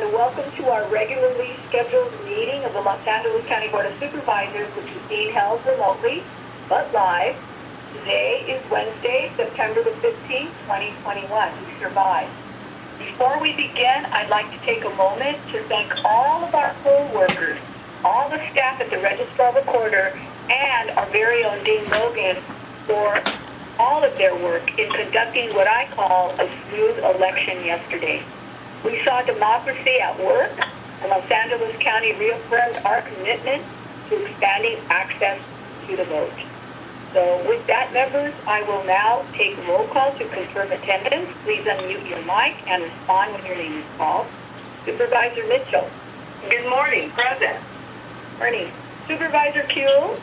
and welcome to our regularly scheduled meeting of the Los Angeles County Board of Supervisors, which is being held remotely, but live. Today is Wednesday, September the 15th, 2021. We survived. Before we begin, I'd like to take a moment to thank all of our poll workers, all the staff at the Registrar Recorder, and our very own Dean Logan for all of their work in conducting what I call a smooth election yesterday. We saw democracy at work, and Los Angeles County reaffirmed our commitment to expanding access to the vote. So with that, members, I will now take a roll call to confirm attendance. Please unmute your mic and respond when your name is called. Supervisor Mitchell. Good morning. Present. Morning. Supervisor Kuehl.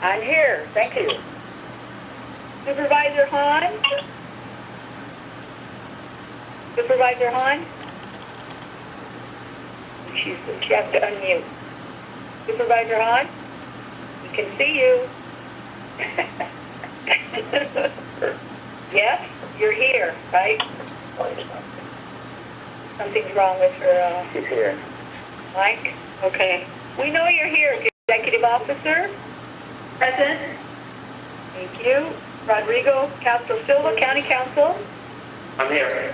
I'm here. Thank you. Supervisor Hahn. Supervisor Hahn. She has to unmute. Supervisor Hahn, we can see you. Yes, you're here, right? Something's wrong with her She's here. mic. Okay. We know you're here, Executive Officer. Present. Thank you. Rodrigo Castro Silva, County Counsel. I'm here.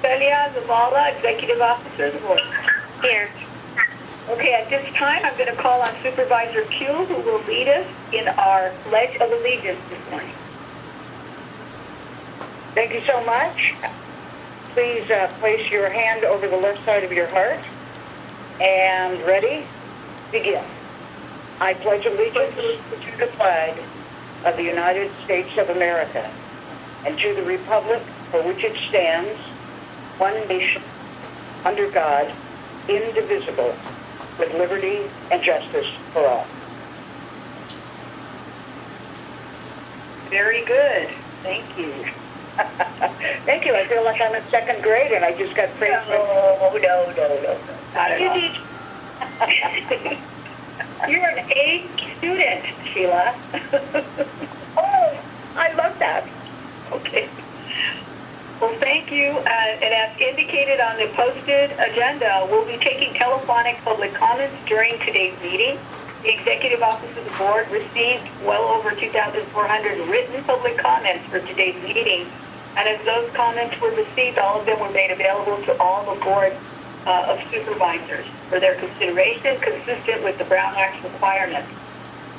Celia Zavala, Executive Officer of the Board. Here. Okay, at this time, I'm going to call on Supervisor Kuehl, who will lead us in our Pledge of Allegiance this morning. Thank you so much. Please place your hand over the left side of your heart. And ready? Begin. I pledge allegiance to the flag of the United States of America and to the republic for which it stands, one nation, under God, indivisible, with liberty and justice for all. Very good. Thank you. Thank you. I feel like I'm in second grade and I just got praised. No. Not at all. You're an A student, Sheila. Oh, I love that. Okay. Well, thank you. And as indicated on the posted agenda, we'll be taking telephonic public comments during today's meeting. The Executive Office of the Board received well over 2,400 written public comments for today's meeting. And as those comments were received, all of them were made available to all the Board of Supervisors for their consideration, consistent with the Brown Act requirements.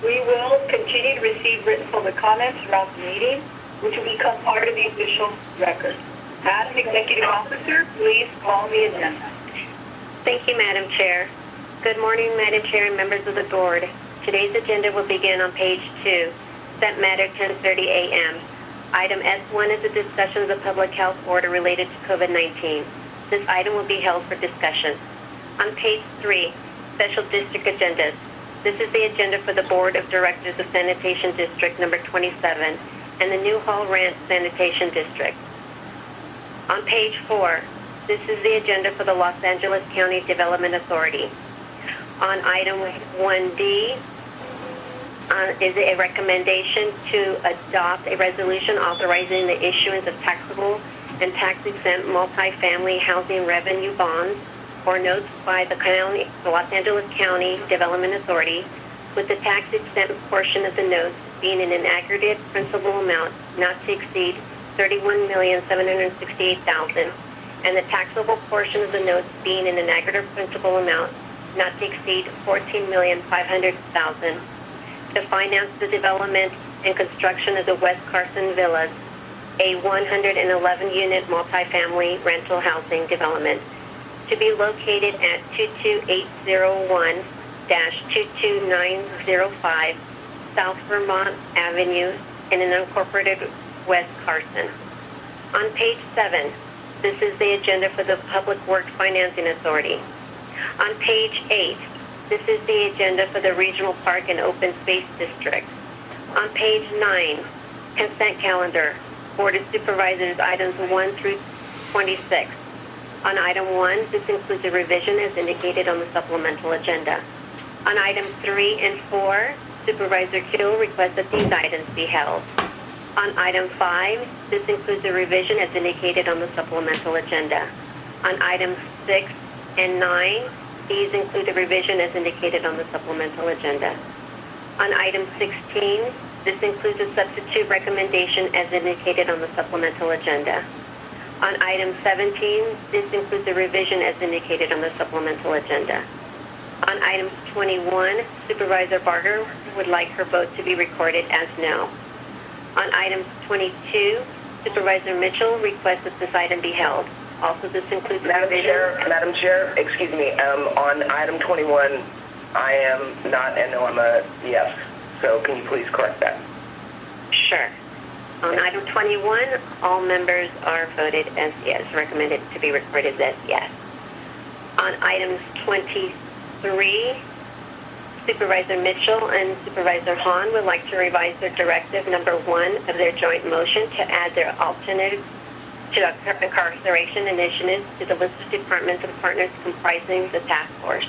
We will continue to receive written public comments throughout the meeting, which will become part of the official record. Madam Executive Officer, please call the agenda. Thank you, Madam Chair. Good morning, Madam Chair and members of the Board. Today's agenda will begin on page 2, set matter 10:30 a.m. Item S1 is a discussion of the public health order related to COVID-19. This item will be held for discussion. On page 3, special district agendas. This is the agenda for the Board of Directors of Sanitation District number 27 and the New Hall Ranch Sanitation District. On page 4, this is the agenda for the Los Angeles County Development Authority. On item 1D is a recommendation to adopt a resolution authorizing the issuance of taxable and tax-exempt multifamily housing revenue bonds or notes by the Los Angeles County Development Authority, with the tax-exempt portion of the notes being in an aggregate principal amount not to exceed $31,768,000, and the taxable portion of the notes being in an aggregate principal amount not to exceed $14,500,000, to finance the development and construction of the West Carson Villas, a 111-unit multifamily rental housing development to be located at 22801-22905 South Vermont Avenue in an unincorporated West Carson. On page 7, this is the agenda for the Public Works Financing Authority. On page 8, this is the agenda for the Regional Park and Open Space District. On page 9, consent calendar, Board of Supervisors items 1 through 26. On item 1, this includes a revision as indicated on the supplemental agenda. On items 3 and 4, Supervisor Kuehl requests that these items be held. On item 5, this includes a revision as indicated on the supplemental agenda. On items 6 and 9, these include the revision as indicated on the supplemental agenda. On item 16, this includes a substitute recommendation as indicated on the supplemental agenda. On item 17, this includes a revision as indicated on the supplemental agenda. On items 21, Supervisor Barger would like her vote to be recorded as no. On items 22, Supervisor Mitchell requests that this item be held. Also, this includes Madam Chair, excuse me, on item 21, I am not a no, I'm a yes. So can you please correct that? Sure. On item 21, all members are voted as yes, recommended to be recorded as yes. On items 23, Supervisor Mitchell and Supervisor Hahn would like to revise their directive number 1 of their joint motion to add their alternative to incarceration initiatives to the list of departments and partners comprising the task force.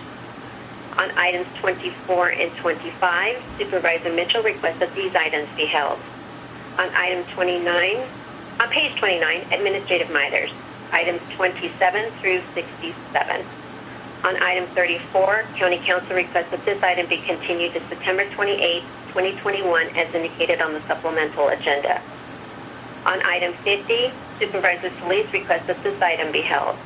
On items 24 and 25, Supervisor Mitchell requests that these items be held. On item 29, on page 29, administrative matters, items 27 through 67. On item 34, County Council requests that this item be continued to September 28, 2021, as indicated on the supplemental agenda. On item 50, Supervisor Solis requests that this item be held.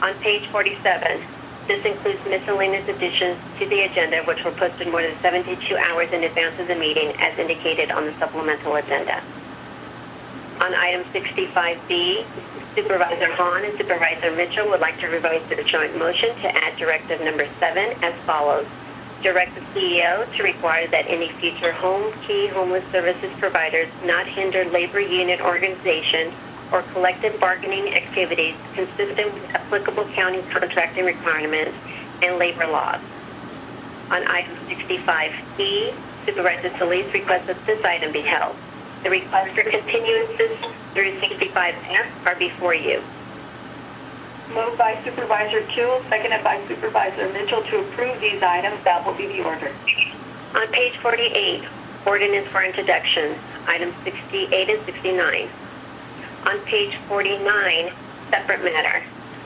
On page 47, this includes miscellaneous additions to the agenda which were posted more than 72 hours in advance of the meeting as indicated on the supplemental agenda. On item 65B, Supervisor Hahn and Supervisor Mitchell would like to revise their joint motion to add directive number 7 as follows. Direct the CEO to require that any future home key homeless services providers not hinder labor union organization or collective bargaining activities consistent with applicable county contracting requirements and labor laws. On item 65E, Supervisor Solis requests that this item be held. The requests for continuances through 65F are before you. Moved by Supervisor Kuhl, seconded by Supervisor Mitchell to approve these items. That will be the order. On page 48, ordinance for introduction, items 68 and 69. On page 49, separate matter.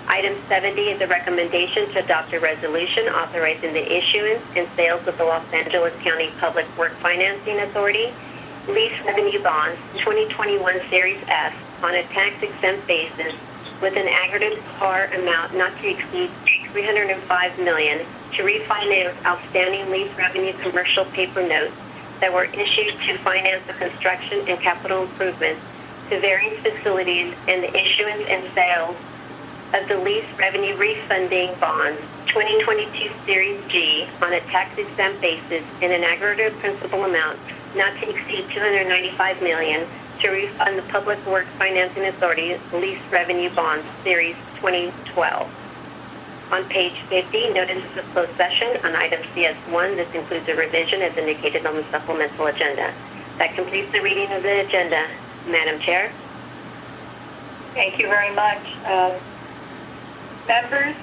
Item 70 is a recommendation to adopt a resolution authorizing the issuance and sales of the Los Angeles County Public Works Financing Authority Lease Revenue Bonds 2021 Series F on a tax-exempt basis with an aggregate par amount not to exceed $305 million to refinance outstanding lease revenue commercial paper notes that were issued to finance the construction and capital improvements to various facilities and the issuance and sales of the lease revenue refunding bonds 2022 Series G on a tax-exempt basis in an aggregate principal amount not to exceed $295 million to refund the Public Works Financing Authority Lease Revenue Bonds Series 2012. On page 50, notices of closed session on item CS1. This includes a revision as indicated on the supplemental agenda. That completes the reading of the agenda. Madam Chair. Thank you very much. Members,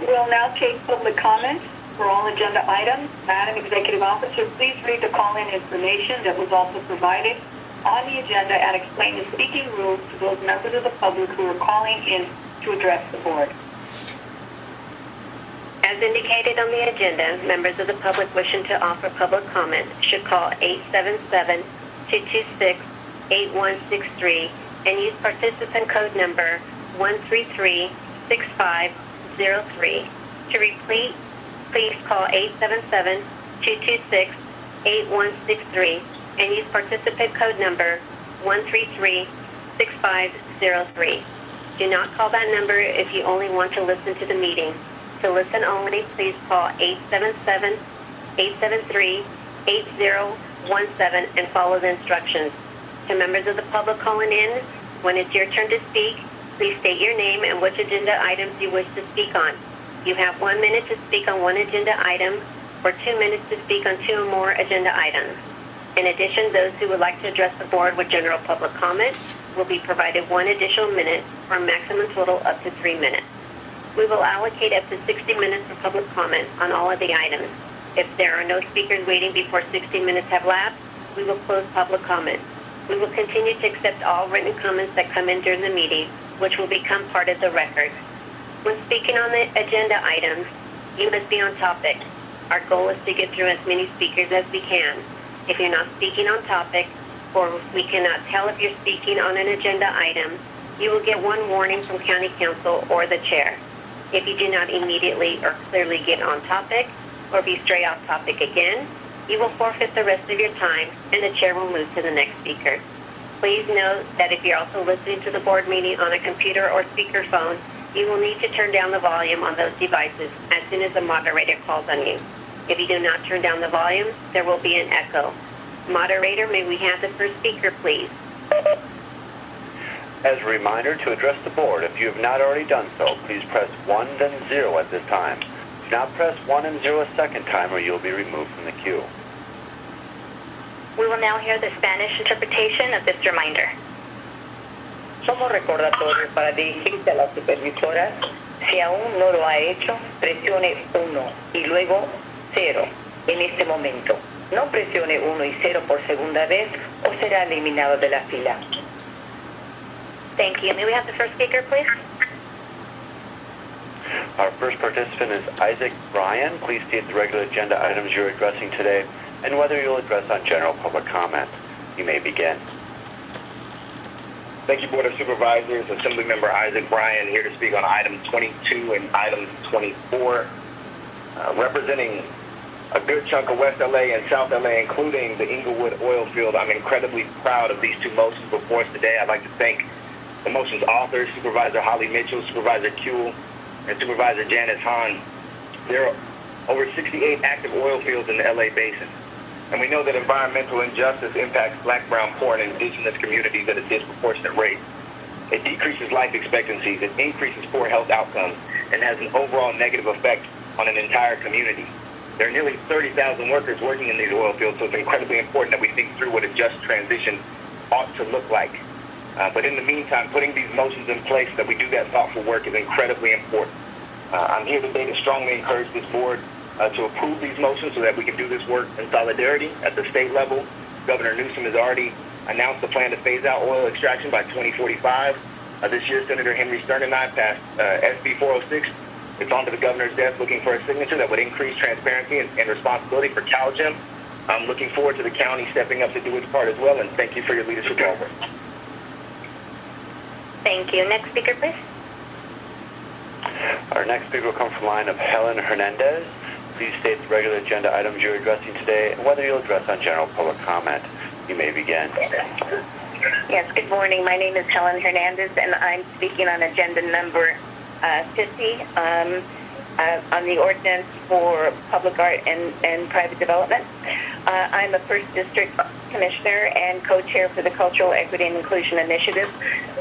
we'll now take public comments for all agenda items. Madam Executive Officer, please read the call-in information that was also provided on the agenda and explain the speaking rules to those members of the public who are calling in to address the board. As indicated on the agenda, members of the public wishing to offer public comment should call 877-226-8163 and use participant code number 1336503. To repeat, please call 877-226-8163 and use participant code number 1336503. Do not call that number if you only want to listen to the meeting. To listen only, please call 877-873-8017 and follow the instructions. To members of the public calling in, when it's your turn to speak, please state your name and which agenda items you wish to speak on. You have 1 minute to speak on one agenda item or 2 minutes to speak on 2 or more agenda items. In addition, those who would like to address the board with general public comment will be provided 1 additional minute for a maximum total up to 3 minutes. We will allocate up to 60 minutes for public comment on all of the items. If there are no speakers waiting before 60 minutes have lapsed, we will close public comment. We will continue to accept all written comments that come in during the meeting, which will become part of the record. When speaking on the agenda items, you must be on topic. Our goal is to get through as many speakers as we can. If you're not speaking on topic, or if we cannot tell if you're speaking on an agenda item, you will get one warning from County Council or the Chair. If you do not immediately or clearly get on topic, or be stray off topic again, you will forfeit the rest of your time, and the Chair will move to the next speaker. Please note that if you're also listening to the board meeting on a computer or speakerphone, you will need to turn down the volume on those devices as soon as the moderator calls on you. If you do not turn down the volume, there will be an echo. Moderator, may we have the first speaker, please? As a reminder, to address the board, if you have not already done so, please press 1 then 0 at this time. Do not press 1 and 0 a second time or you will be removed from the queue. We will now hear the Spanish interpretation of this reminder. Somos recordatorios para dirigirse a la supervisora. Si aún no lo ha hecho, presione 1 y luego 0 en este momento. No presione 1 y 0 por segunda vez o será eliminado de la fila. Thank you. May we have the first speaker, please? Our first participant is Issac Brian. Please state the regular agenda items you're addressing today and whether you'll address on general public comment. You may begin. Thank you, Board of Supervisors. Assemblymember Issac Brian here to speak on item 22 and item 24. Representing a good chunk of West LA and South LA, including the Inglewood oil field, I'm incredibly proud of these two motions before us today. I'd like to thank the motion's authors, Supervisor Holly Mitchell, Supervisor Kuehl, and Supervisor Janice Hahn. There are over 68 active oil fields in the LA basin. And we know that environmental injustice impacts Black, brown, poor, and indigenous communities at a disproportionate rate. It decreases life expectancies, it increases poor health outcomes, and has an overall negative effect on an entire community. There are nearly 30,000 workers working in these oil fields, so it's incredibly important that we think through what a just transition ought to look like. But in the meantime, putting these motions in place so that we do that thoughtful work is incredibly important. I'm here today to strongly encourage this board to approve these motions so that we can do this work in solidarity at the state level. Governor Newsom has already announced a plan to phase out oil extraction by 2045. This year, Senator Henry Stern and I passed SB 406. It's onto the governor's desk looking for a signature that would increase transparency and responsibility for CalGEM. I'm looking forward to the county stepping up to do its part as well, and thank you for your leadership over. Thank you. Next speaker, please. Our next speaker will come from the line of Helen Hernandez. Please state the regular agenda items you're addressing today and whether you'll address on general public comment. You may begin. Yes, good morning. My name is Helen Hernandez, and I'm speaking on agenda number 50 on the ordinance for public art and private development. I'm a first district commissioner and co-chair for the Cultural Equity and Inclusion Initiative.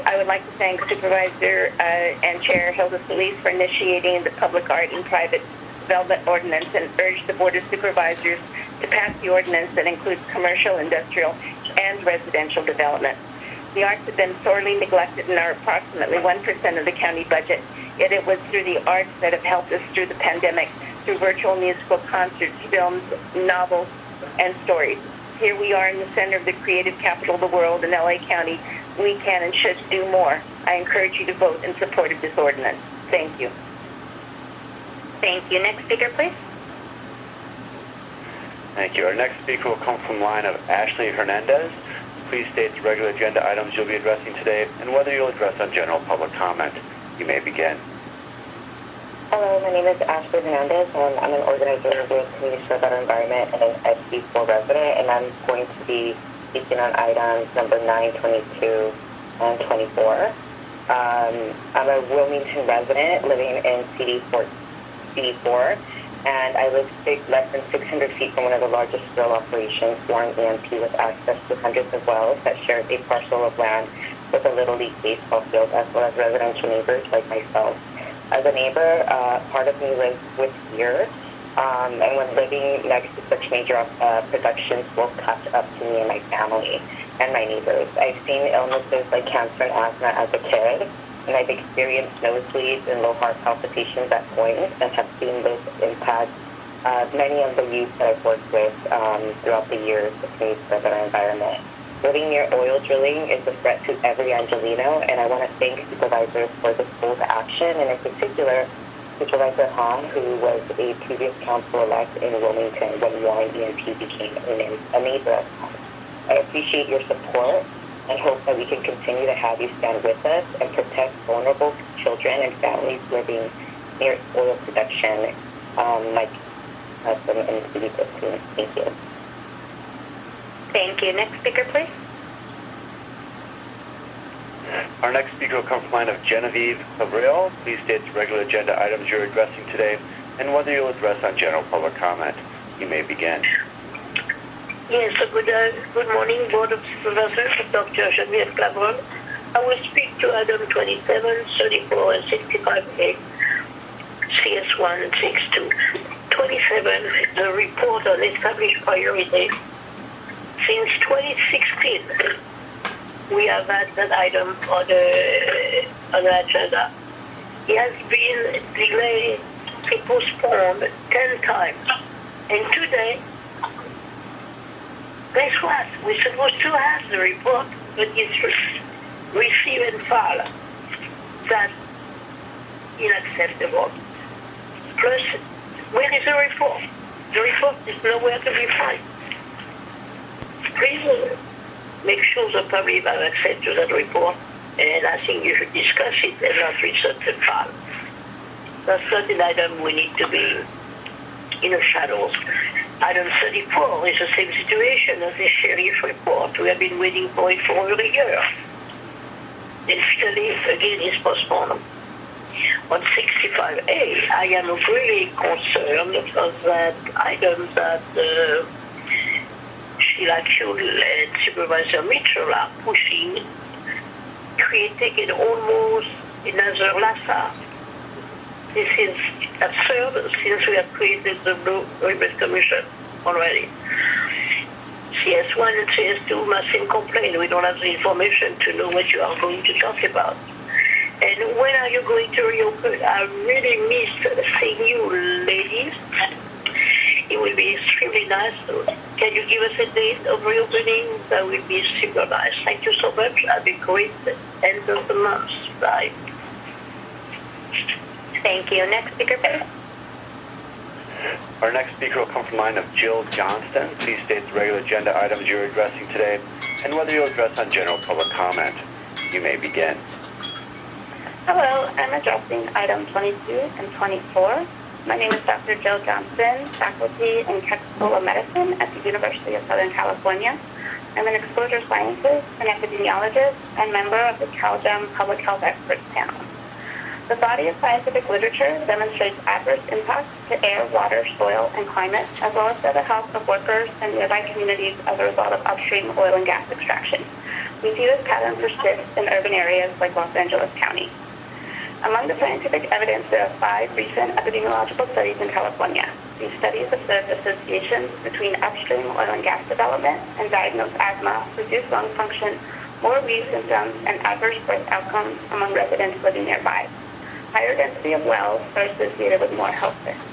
I would like to thank Supervisor and Chair Hilda Solis for initiating the public art and private development ordinance and urge the Board of Supervisors to pass the ordinance that includes commercial, industrial, and residential development. The arts have been sorely neglected and are approximately 1% of the county budget, yet it was through the arts that have helped us through the pandemic, through virtual musical concerts, films, novels, and stories. Here we are in the center of the creative capital of the world in LA County. We can and should do more. I encourage you to vote in support of this ordinance. Thank you. Thank you. Next speaker, please. Thank you. Our next speaker will come from the line of Ashley Hernandez. Please state the regular agenda items you'll be addressing today and whether you'll address on general public comment. You may begin. Hello, my name is Ashley Hernandez, and I'm an organizer with Communities for a Better Environment and an SB4 resident, and I'm going to be speaking on items number 9, 22, and 24. I'm a Wilmington resident living in CD4, and I live less than 600 feet from one of the largest steel operations, Warren EMP, with access to hundreds of wells that shares a parcel of land with a Little League baseball field, as well as residential neighbors like myself. As a neighbor, part of me lives with fear, and when living next to such major productions will catch up to me and my family and my neighbors. I've seen illnesses like cancer and asthma as a kid, and I've experienced nosebleeds and low heart palpitations at points, and have seen this impact many of the youth that I've worked with throughout the years with Communities for a Better Environment. Living near oil drilling is a threat to every Angelino, and I want to thank supervisors for this bold action, and in particular, Supervisor Hahn, who was a previous council-elect in Wilmington when Warren EMP became a neighbor of ours. I appreciate your support and hope that we can continue to have you stand with us and protect vulnerable children and families living near oil production, like some in City 15. Thank you. Thank you. Next speaker, please. Our next speaker will come from the line of Genivive. Please state the regular agenda items you're addressing today and whether you'll address on general public comment. You may begin. Yes, good morning, Board of Supervisors, Dr. Genevieve Clavon. I will speak to item 27, 34, and 65A, CS1 and 62. 27, the report on established priorities. Since 2016, we have had that item on the agenda. It has been delayed and postponed 10 times. And today, guess what? We're supposed to have the report, but it's receive and file. That's unacceptable. Plus, where is the report? The report is nowhere to be found. Please make sure the public have access to that report, and I think you should discuss it and not research and file. That's not an item we need to be in the shadows. Item 34 is the same situation as the sheriff report. We have been waiting for it for over a year. And finally, again, it's postponed. On 65A, I am really concerned of that item that Sheila Kuhl and Supervisor Mitchell are pushing, creating an almost another LASA. This is absurd since we have created the Blue Ribbon Commission already. CS1 and CS2 must complain. We don't have the information to know what you are going to talk about. And when are you going to reopen? I really miss seeing you ladies. It will be extremely nice. Can you give us a date of reopening? That would be super nice. Thank you so much. Have a great end of the month. Bye. Thank you. Next speaker, please. Our next speaker will come from the line of Jill Johnston. Please state the regular agenda items you're addressing today and whether you'll address on general public comment. You may begin. Hello, I'm addressing item 22 and 24. My name is Dr. Jill Johnston, faculty in Keck School of Medicine at the University of Southern California. I'm an exposure scientist, an epidemiologist, and member of the CalGEM Public Health Experts Panel. The body of scientific literature demonstrates adverse impacts to air, water, soil, and climate, as well as to the health of workers and nearby communities as a result of upstream oil and gas extraction. We see this pattern persist in urban areas like Los Angeles County. Among the scientific evidence, there are 5 recent epidemiological studies in California. These studies observed associations between upstream oil and gas development and diagnosed asthma, reduced lung function, more wheeze symptoms, and adverse birth outcomes among residents living nearby. Higher density of wells are associated with more health risks.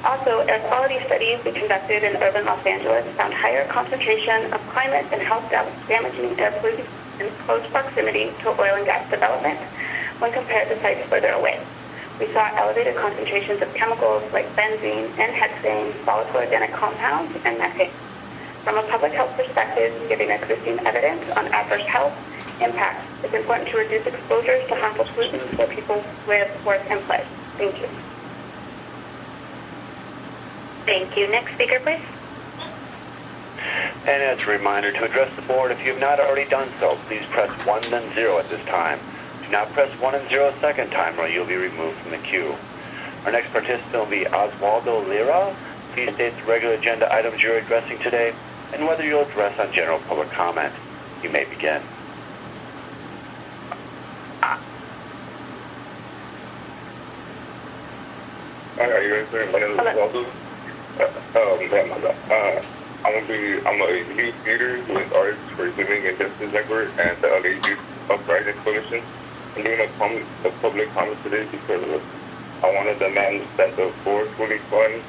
Also, air quality studies we conducted in urban Los Angeles found higher concentration of climate and health damaging air pollutants in close proximity to oil and gas development when compared to sites further away. We saw elevated concentrations of chemicals like benzene and hexane, volatile organic compounds, and methane. From a public health perspective, given existing evidence on adverse health impacts, it's important to reduce exposures to harmful pollutants where people live, work, and play. Thank you. Thank you. Next speaker, please. And as a reminder, to address the board, if you have not already done so, please press 1 then 0 at this time. Do not press 1 and 0 a second time or you'll be removed from the queue. Our next participant will be Ozwaldo Lira. Please state the regular agenda items you're addressing today and whether you'll address on general public comment. You may begin. Hi, how you guys doing? My name is Ozwaldo. I'm a youth leader with Artists for Living and Justice Network and the LA Youth Uprising Coalition. I'm doing a public comment today because I want to demand that the board fully fund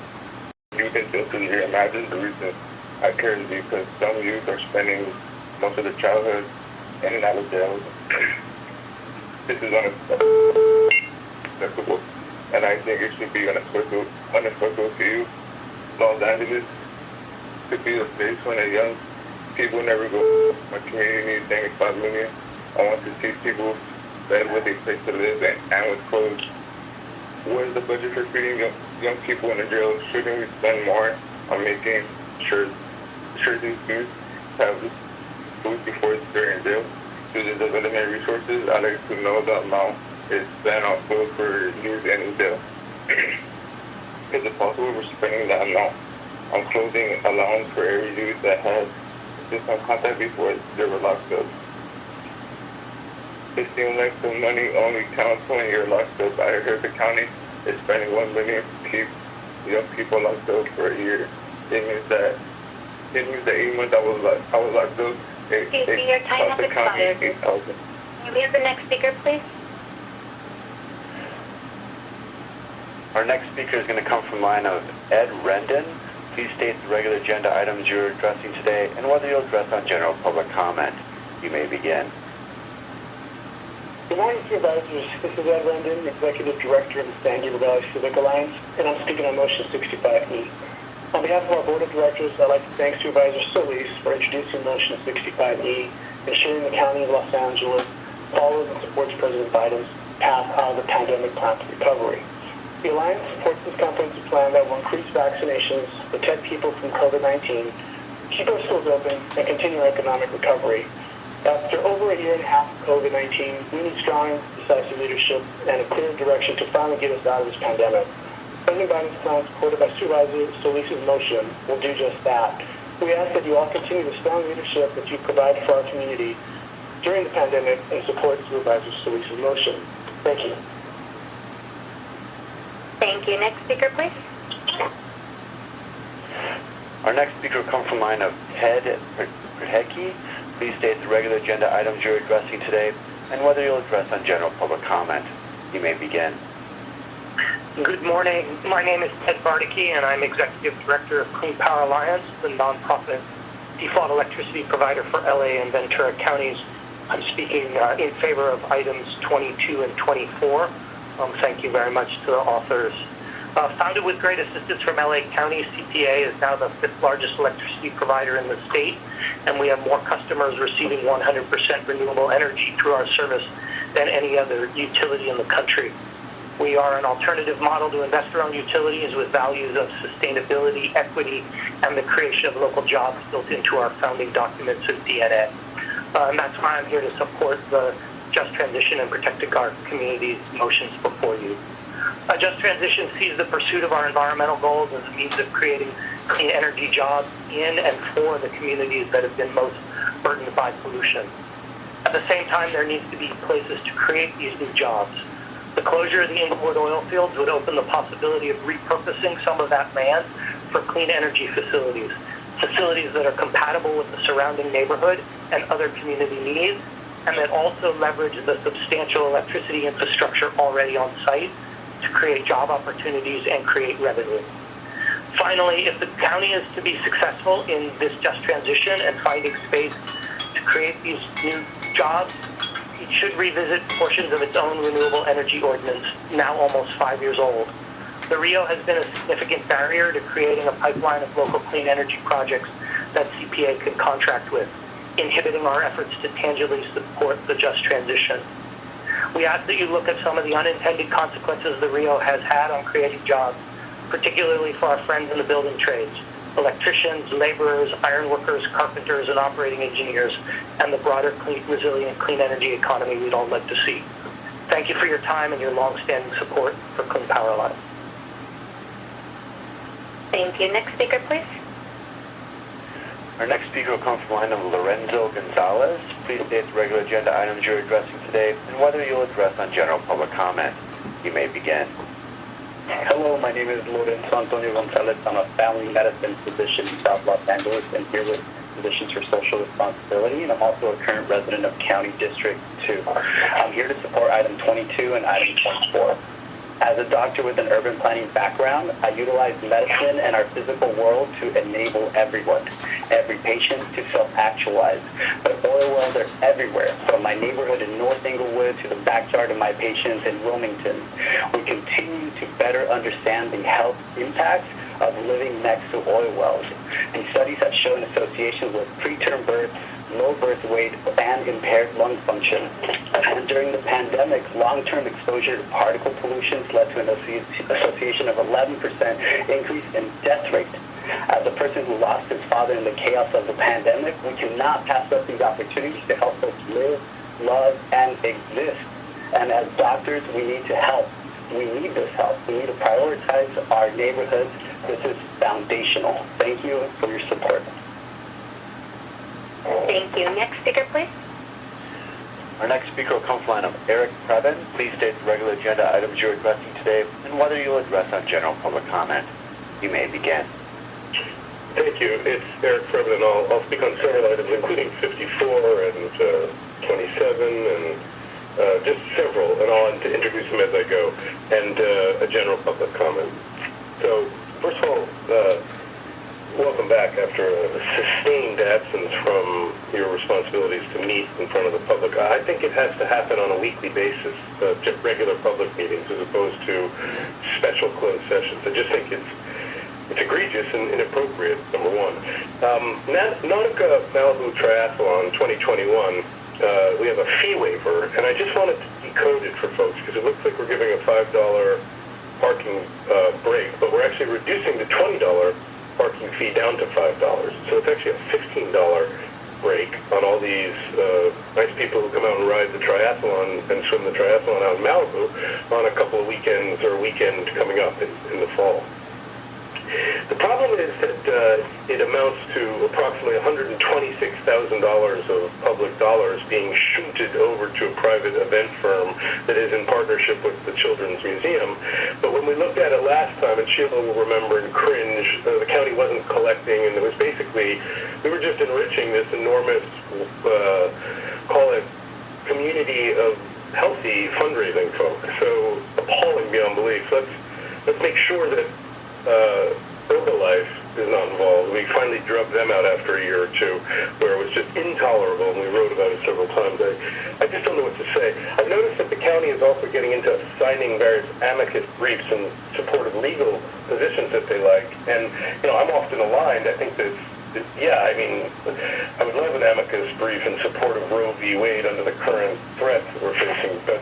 youth and justice. You imagine the reason I care is because some youth are spending most of the childhood in and out of jail. This is unacceptable, and I think it should be unacceptable to you. Los Angeles could be a place when the young people never go. My community needs $75 million. I want to see people fed with a place to live and with clothes. Where's the budget for feeding young people in the jail? Shouldn't we spend more on making sure these youth have food before they're in jail? Through the development resources, I'd like to know the amount is spent on food for youth in jail. Is it possible we're spending that amount on clothing allowance for every youth that has been some contact before they were locked up? It seems like the money only counts when you're locked up. I heard the county is spending $1 million to keep young people locked up for a year. It means that 8 months I was locked up. Your time has expired. Can we have the next speaker, please? Our next speaker is going to come from the line of Ed Rendin. Please state the regular agenda items you're addressing today and whether you'll address on general public comment. You may begin. Good morning, Supervisors. This is Ed Rendin, Executive Director of the San Gabriel Valley Civic Alliance, and I'm speaking on Motion 65E. On behalf of our Board of Directors, I'd like to thank Supervisor Solis for introducing Motion 65E, ensuring the County of Los Angeles follows and supports President Biden's path out of the pandemic plan to recovery. The Alliance supports this comprehensive plan that will increase vaccinations, protect people from COVID-19, keep our schools open, and continue our economic recovery. After over a year and a half of COVID-19, we need strong, decisive leadership and a clear direction to finally get us out of this pandemic. President Biden's plan, supported by Supervisor Solis' motion, will do just that. We ask that you all continue the strong leadership that you provided for our community during the pandemic and support Supervisor Solis' motion. Thank you. Thank you. Next speaker, please. Our next speaker will come from the line of Ted Perhecki. Please state the regular agenda items you're addressing today and whether you'll address on general public comment. You may begin. Good morning. My name is Ted Barnakey, and I'm Executive Director of Clean Power Alliance, the nonprofit default electricity provider for LA and Ventura counties. I'm speaking in favor of items 22 and 24. Thank you very much to the authors. Founded with great assistance from LA County, CPA is now the 5th largest electricity provider in the state, and we have more customers receiving 100% renewable energy through our service than any other utility in the country. We are an alternative model to investor-owned utilities with values of sustainability, equity, and the creation of local jobs built into our founding documents and DNA. And that's why I'm here to support the Just Transition and Protecting Our Communities motions before you. A Just Transition sees the pursuit of our environmental goals as a means of creating clean energy jobs in and for the communities that have been most burdened by pollution. At the same time, there needs to be places to create these new jobs. The closure of the Inglewood oil fields would open the possibility of repurposing some of that land for clean energy facilities that are compatible with the surrounding neighborhood and other community needs, and that also leverage the substantial electricity infrastructure already on site to create job opportunities and create revenue. Finally, if the county is to be successful in this just transition and finding space to create these new jobs, it should revisit portions of its own renewable energy ordinance, now almost 5 years old. The RIO has been a significant barrier to creating a pipeline of local clean energy projects that CPA can contract with, inhibiting our efforts to tangibly support the just transition. We ask that you look at some of the unintended consequences the RIO has had on creating jobs, particularly for our friends in the building trades, electricians, laborers, ironworkers, carpenters, and operating engineers, and the broader resilient clean energy economy we'd all like to see. Thank you for your time and your long-standing support for Clean Power Alliance. Thank you. Next speaker, please. Our next speaker will come from the line of Lorenzo Gonzales. Please state the regular agenda items you're addressing today and whether you'll address on general public comment. You may begin. Hello, my name is Lorenzo Gonzales. I'm a family medicine physician in South Los Angeles and here with Physicians for Social Responsibility, and I'm also a current resident of County District 2. I'm here to support item 22 and item 24. As a doctor with an urban planning background, I utilize medicine and our physical world to enable everyone, every patient to self-actualize. But oil wells are everywhere, from my neighborhood in North Inglewood to the backyard of my patients in Wilmington. We continue to better understand the health impacts of living next to oil wells. And studies have shown associations with preterm birth, low birth weight, and impaired lung function. And during the pandemic, long-term exposure to particle pollution led to an association of 11% increase in death rate. As a person who lost his father in the chaos of the pandemic, we cannot pass up these opportunities to help us live, love, and exist. And as doctors, we need to help. We need this help. We need to prioritize our neighborhoods. This is foundational. Thank you for your support. Thank you. Next speaker, please. Our next speaker will come from the line of Preven. Please state the regular agenda items you're addressing today and whether you'll address on general public comment. You may begin. Thank you. It's Preven, and I'll speak on several items, including 54 and 27 and just several, and I'll introduce them as I go, and a general public comment. So, first of all, welcome back after a sustained absence from your responsibilities to meet in front of the public. I think it has to happen on a weekly basis, just regular public meetings as opposed to special closed sessions. I just think it's egregious and inappropriate, number one. Nautica Malibu Triathlon 2021, we have a fee waiver, and I just wanted to decode it for folks because it looks like we're giving a $5 parking break, but we're actually reducing the $20 parking fee down to $5. So it's actually a $15 break on all these nice people who come out and ride the triathlon and swim the triathlon out in Malibu on a couple of weekends or a weekend coming up in the fall. The problem is that it amounts to approximately $126,000 of public dollars being shunted over to a private event firm that is in partnership with the Children's Museum. But when we looked at it last time, and Sheila will remember and cringe, the county wasn't collecting, and it was basically, we were just enriching this enormous, call it, community of healthy fundraising folks. So appalling beyond belief. Let's make sure that Herbalife is not involved. We finally drubbed them out after a year or two, where it was just intolerable, and we wrote about it several times. I just don't know what to say. I've noticed that the county is also getting into signing various amicus briefs in support of legal positions that they like, and I'm often aligned. I think that I would love an amicus brief in support of Roe v. Wade under the current threat that we're facing, but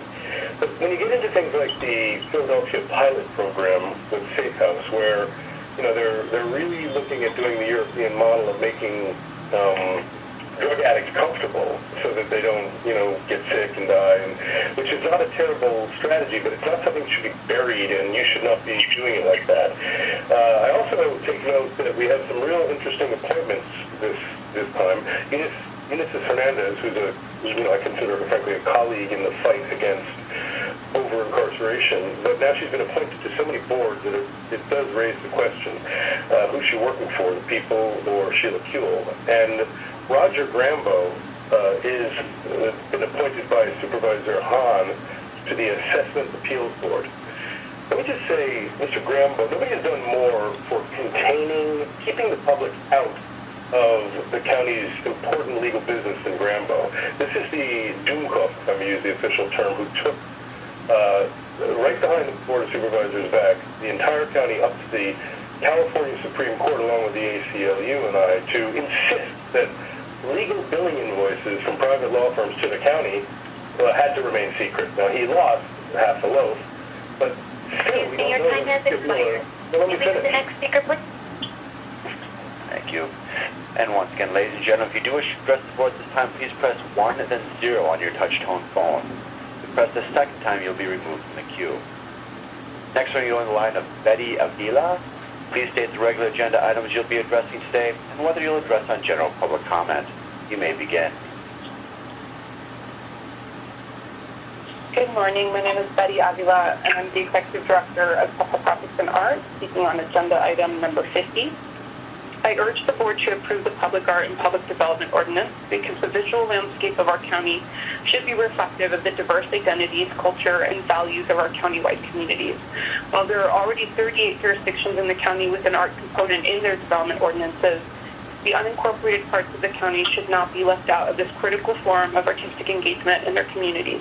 when you get into things like the Philadelphia pilot program with Safe House, where they're really looking at doing the European model of making drug addicts comfortable so that they don't get sick and die, which is not a terrible strategy, but it's not something that should be buried, and you should not be doing it like that. I also take note that we have some real interesting appointments this time. Ynez Herandez, who's I consider her, frankly, a colleague in the fight against over-incarceration, but now she's been appointed to so many boards that it does raise the question, who's she working for, the people or Sheila Kuehl? And Roger Grambo is been appointed by Supervisor Hahn to the Assessment Appeals Board. Let me just say, Mr. Grambo, nobody has done more for keeping the public out of the county's important legal business than Grambo. This is the Doomkopf, if I may use the official term, who took right behind the Board of Supervisors back the entire county up to the California Supreme Court, along with the ACLU and I, to insist that legal billing invoices from private law firms to the county had to remain secret. Now, he lost half a loaf, but still, we don't know. Your time has expired. Let me finish. The next speaker, please. Thank you. And once again, ladies and gentlemen, if you do wish to address the board this time, please press 1 and then 0 on your touch-tone phone. If you press the second time, you'll be removed from the queue. Next, we're going to go on the line of Betty Avila. Please state the regular agenda items you'll be addressing today and whether you'll address on general public comment. You may begin. Good morning. My name is Betty Avila, and I'm the Executive Director of Special Projects and Art, speaking on agenda item number 50. I urge the board to approve the public art and public development ordinance because the visual landscape of our county should be reflective of the diverse identities, culture, and values of our county-wide communities. While there are already 38 jurisdictions in the county with an art component in their development ordinances, the unincorporated parts of the county should not be left out of this critical form of artistic engagement in their communities.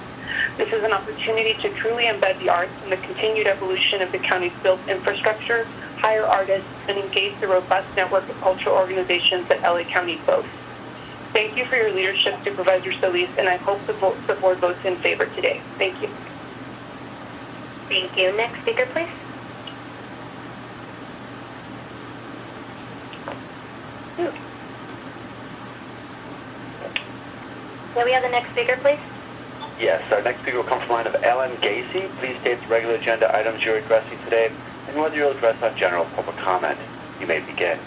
This is an opportunity to truly embed the arts in the continued evolution of the county's built infrastructure, hire artists, and engage the robust network of cultural organizations that LA County boasts. Thank you for your leadership, Supervisor Solis, and I hope the board votes in favor today. Thank you. Thank you. Next speaker, please. May we have the next speaker, please? Yes, our next speaker will come from the line of Elen Geecey. Please state the regular agenda items you're addressing today and whether you'll address on general public comment. You may begin.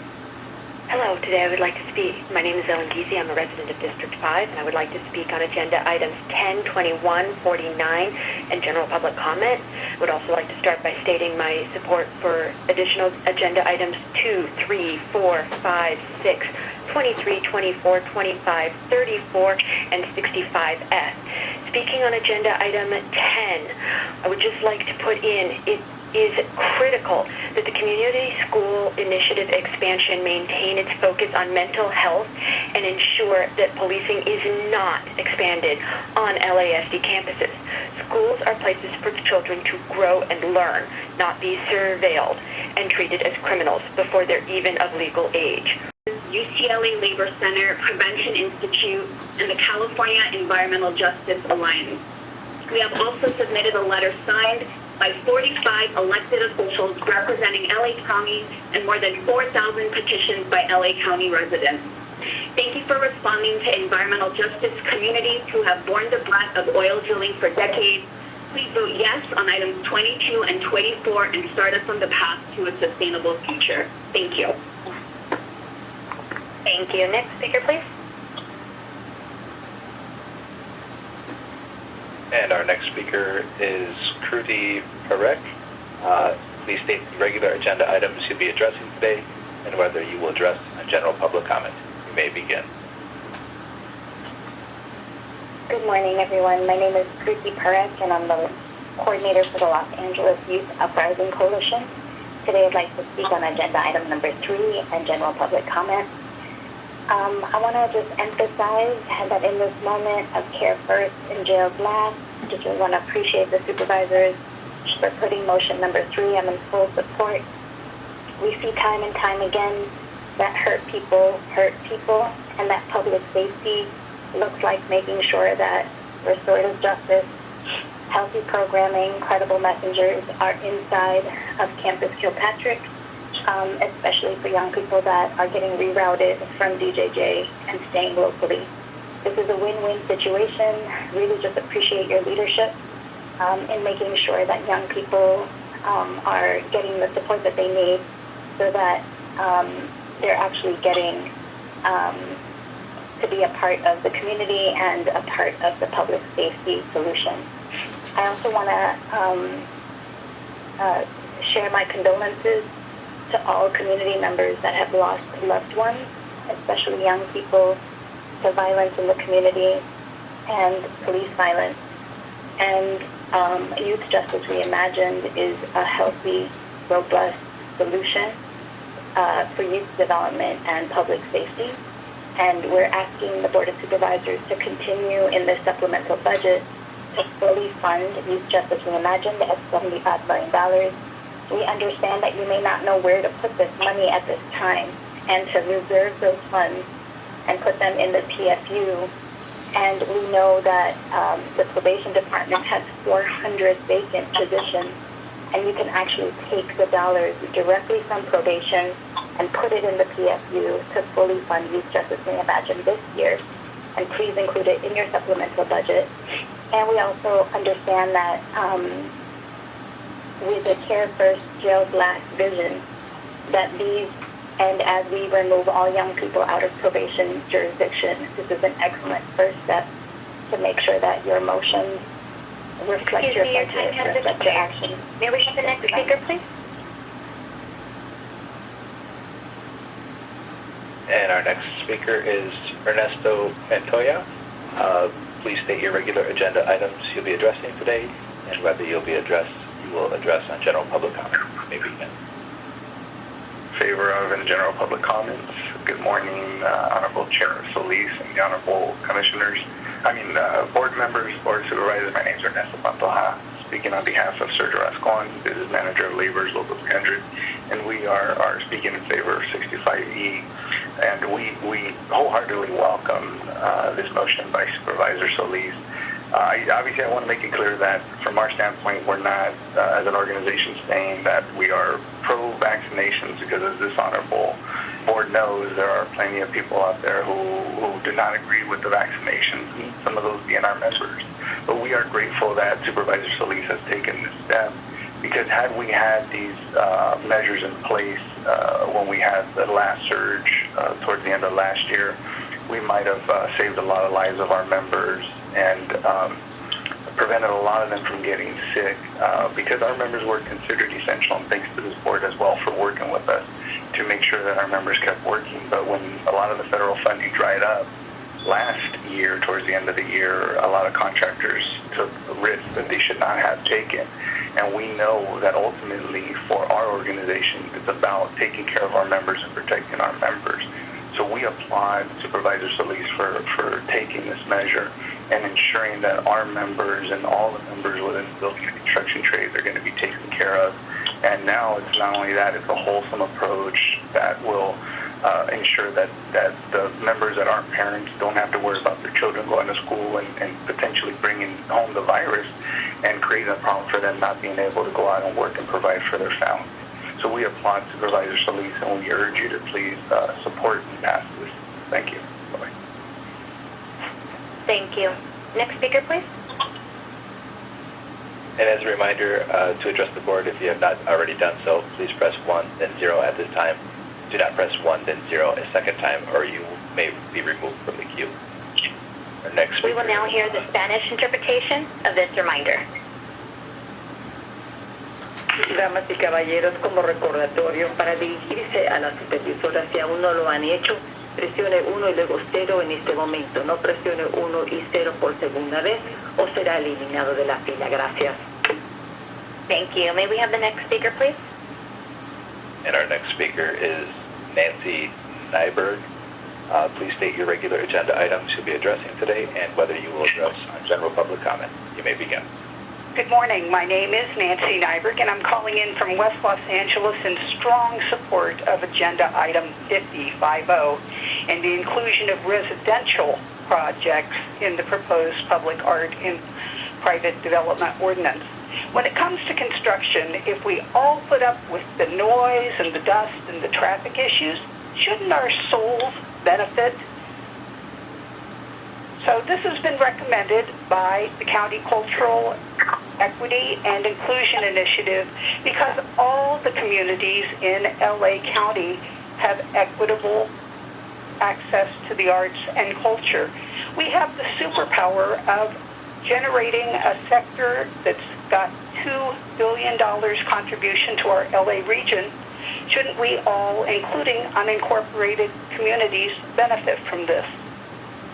Hello, today I would like to speak. My name is Elen Geecey. I'm a resident of District 5, and I would like to speak on agenda items 10, 21, 49, and general public comment. I would also like to start by stating my support for additional agenda items 2, 3, 4, 5, 6, 23, 24, 25, 34, and 65F. Speaking on agenda item 10, I would just like to put in, it is critical that the community school initiative expansion maintain its focus on mental health and ensure that policing is not expanded on LASD campuses. Schools are places for children to grow and learn, not be surveilled and treated as criminals before they're even of legal age. UCLA Labor Center, Prevention Institute, and the California Environmental Justice Alliance. We have also submitted a letter signed by 45 elected officials representing LA County and more than 4,000 petitions by LA County residents. Thank you for responding to environmental justice communities who have borne the brunt of oil drilling for decades. Please vote yes on items 22 and 24 and start us on the path to a sustainable future. Thank you. Thank you. Next speaker, please. And our next speaker is Curty Perez. Please state the regular agenda items you'll be addressing today and whether you will address a general public comment. You may begin. Good morning, everyone. My name is Curty Perez, and I'm the coordinator for the Los Angeles Youth Uprising Coalition. Today, I'd like to speak on agenda item number 3 and general public comment. I want to just emphasize that in this moment of care first and jails last, I just really want to appreciate the supervisors for putting motion number 3. I'm in full support. We see time and time again that hurt people, and that public safety looks like making sure that restorative justice, healthy programming, credible messengers are inside of Campus Kilpatrick, especially for young people that are getting rerouted from DJJ and staying locally. This is a win-win situation. Really just appreciate your leadership in making sure that young people are getting the support that they need so that they're actually getting to be a part of the community and a part of the public safety solution. I also want to share my condolences to all community members that have lost loved ones, especially young people, to violence in the community and police violence. And Youth Justice Reimagined is a healthy, robust solution for youth development and public safety. And we're asking the Board of Supervisors to continue in this supplemental budget to fully fund Youth Justice Reimagined at $75 million. We understand that you may not know where to put this money at this time, and to reserve those funds and put them in the PFU. And we know that the probation department has 400 vacant positions, and you can actually take the dollars directly from probation and put it in the PFU to fully fund Youth Justice Reimagined this year. And please include it in your supplemental budget. And we also understand that with the Care First, Jails Last vision, that these, and as we remove all young people out of probation jurisdiction, this is an excellent first step to make sure that your motions reflect your budget, reflect your actions. May we have the next speaker, please? And our next speaker is Ernesto Montoya. Please state your regular agenda items you'll be addressing today and whether you will address on general public comment. You may begin. Favor of and general public comments. Good morning, Honorable Chair Solis and the Honorable Commissioners. Board members, Board Supervisors. My name is Ernesto Pantoja, speaking on behalf of Sergio Rascon, Business Manager of Labor's Local 300, and we are speaking in favor of 65E. And we wholeheartedly welcome this motion by Supervisor Solis. Obviously, I want to make it clear that from our standpoint, we're not, as an organization, saying that we are pro-vaccinations, because as this honorable board knows, there are plenty of people out there who do not agree with the vaccinations, and some of those being our members. But we are grateful that Supervisor Solis has taken this step, because had we had these measures in place when we had the last surge towards the end of last year, we might have saved a lot of lives of our members and prevented a lot of them from getting sick, because our members were considered essential, and thanks to this board as well for working with us to make sure that our members kept working. But when a lot of the federal funding dried up last year, towards the end of the year, a lot of contractors took risks that they should not have taken. And we know that ultimately for our organization, it's about taking care of our members and protecting our members. So we applaud Supervisor Solis for taking this measure and ensuring that our members and all the members within the building and construction trades are going to be taken care of. And now it's not only that, it's a wholesome approach that will ensure that the members that aren't parents don't have to worry about their children going to school and potentially bringing home the virus and creating a problem for them not being able to go out and work and provide for their families. So we applaud Supervisor Solis, and we urge you to please support and pass this. Thank you. Bye-bye. Thank you. Next speaker, please. And as a reminder, to address the board, if you have not already done so, please press 1, then 0 at this time. Do not press 1, then 0 a second time, or you may be removed from the queue. Our next speaker. We will now hear the Spanish interpretation of this reminder. Damas y caballeros, como recordatorio, para dirigirse a la supervisora, si aún no lo han hecho, presione 1 y luego 0 en este momento. No presione 1 y 0 por segunda vez o será eliminado de la fila. Gracias. Thank you. May we have the next speaker, please? And our next speaker is Nancy Niberg. Please state your regular agenda items you'll be addressing today and whether you will address on general public comment. You may begin. Good morning. My name is Nancy Niberg, and I'm calling in from West Los Angeles in strong support of Agenda Item 50 and the inclusion of residential projects in the proposed public art and private development ordinance. When it comes to construction, if we all put up with the noise and the dust and the traffic issues, shouldn't our souls benefit? So this has been recommended by the County Cultural Equity and Inclusion Initiative because all the communities in LA County have equitable access to the arts and culture. We have the superpower of generating a sector that's got $2 billion contribution to our LA region. Shouldn't we all, including unincorporated communities, benefit from this?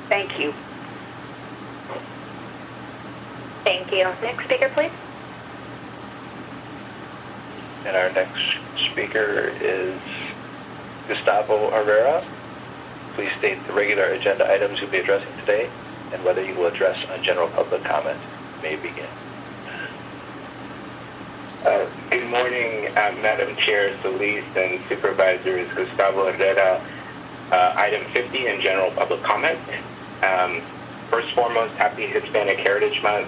Thank you. Thank you. Next speaker, please. And our next speaker is Gustavo Azvera. Please state the regular agenda items you'll be addressing today and whether you will address on general public comment. You may begin. Good morning, Madam Chair Solis and Supervisors. Gustavo Azvera, item 50 in general public comment. First and foremost, happy Hispanic Heritage Month.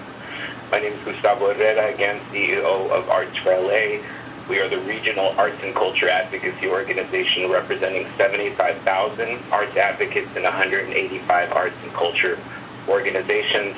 My name is Gustavo Azvera, again, CEO of Arts for LA. We are the regional arts and culture advocacy organization representing 75,000 arts advocates in 185 arts and culture organizations.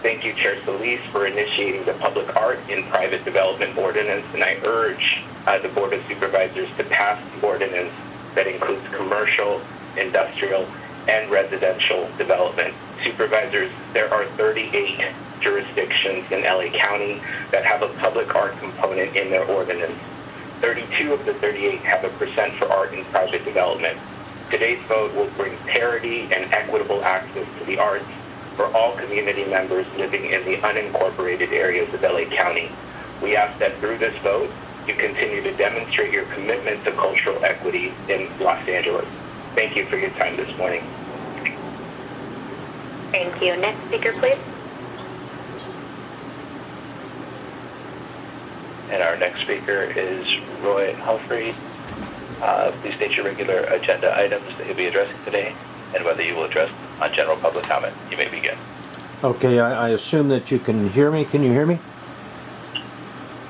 Thank you, Chair Solis, for initiating the Public Art in Private Development Ordinance, and I urge the Board of Supervisors to pass the ordinance that includes commercial, industrial, and residential development. Supervisors, there are 38 jurisdictions in LA County that have a public art component in their ordinance. 32 of the 38 have a percent for art in private development. Today's vote will bring parity and equitable access to the arts for all community members living in the unincorporated areas of LA County. We ask that through this vote, you continue to demonstrate your commitment to cultural equity in Los Angeles. Thank you for your time this morning. Thank you. Next speaker, please. And our next speaker is Roy Humphreys. Please state your regular agenda items that you'll be addressing today and whether you will address on general public comment. You may begin. Okay, I assume that you can hear me. Can you hear me?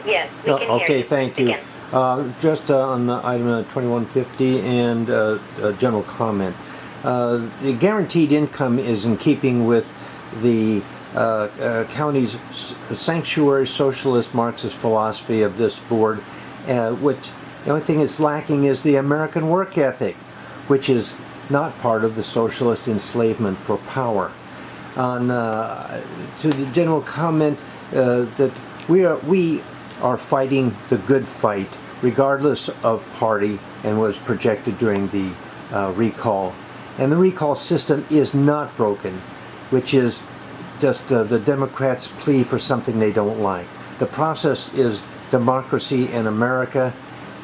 Yes, we can hear okay, you. thank you. Just on the item 2150 and general comment. The guaranteed income is in keeping with the county's sanctuary socialist Marxist philosophy of this board, which the only thing that's lacking is the American work ethic, which is not part of the socialist enslavement for power. On to the general comment that we are fighting the good fight, regardless of party, and was projected during the recall. And the recall system is not broken, which is just the Democrats' plea for something they don't like. The process is democracy in America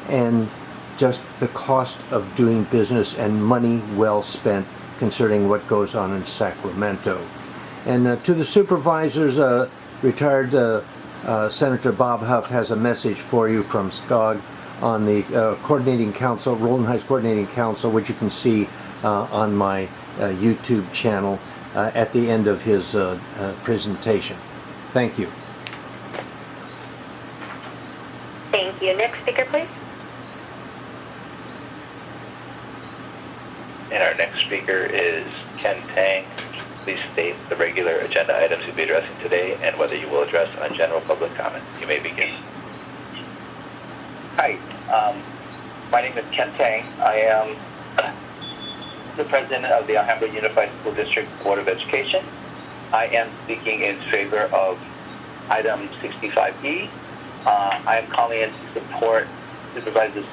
and just the cost of doing business and money well spent concerning what goes on in Sacramento. And to the supervisors, retired Senator Bob Huff has a message for you from SCOG on the coordinating council, Rolling Heights Coordinating Council, which you can see on my YouTube channel at the end of his presentation. Thank you. Thank you. Next speaker, please. And our next speaker is Ken Tang. Please state the regular agenda items you'll be addressing today and whether you will address on general public comment. You may begin. Hi, my name is Ken Tang. I am the president of the Alhambra Unified School District Board of Education. I am speaking in favor of item 65E. I am calling in to support Supervisor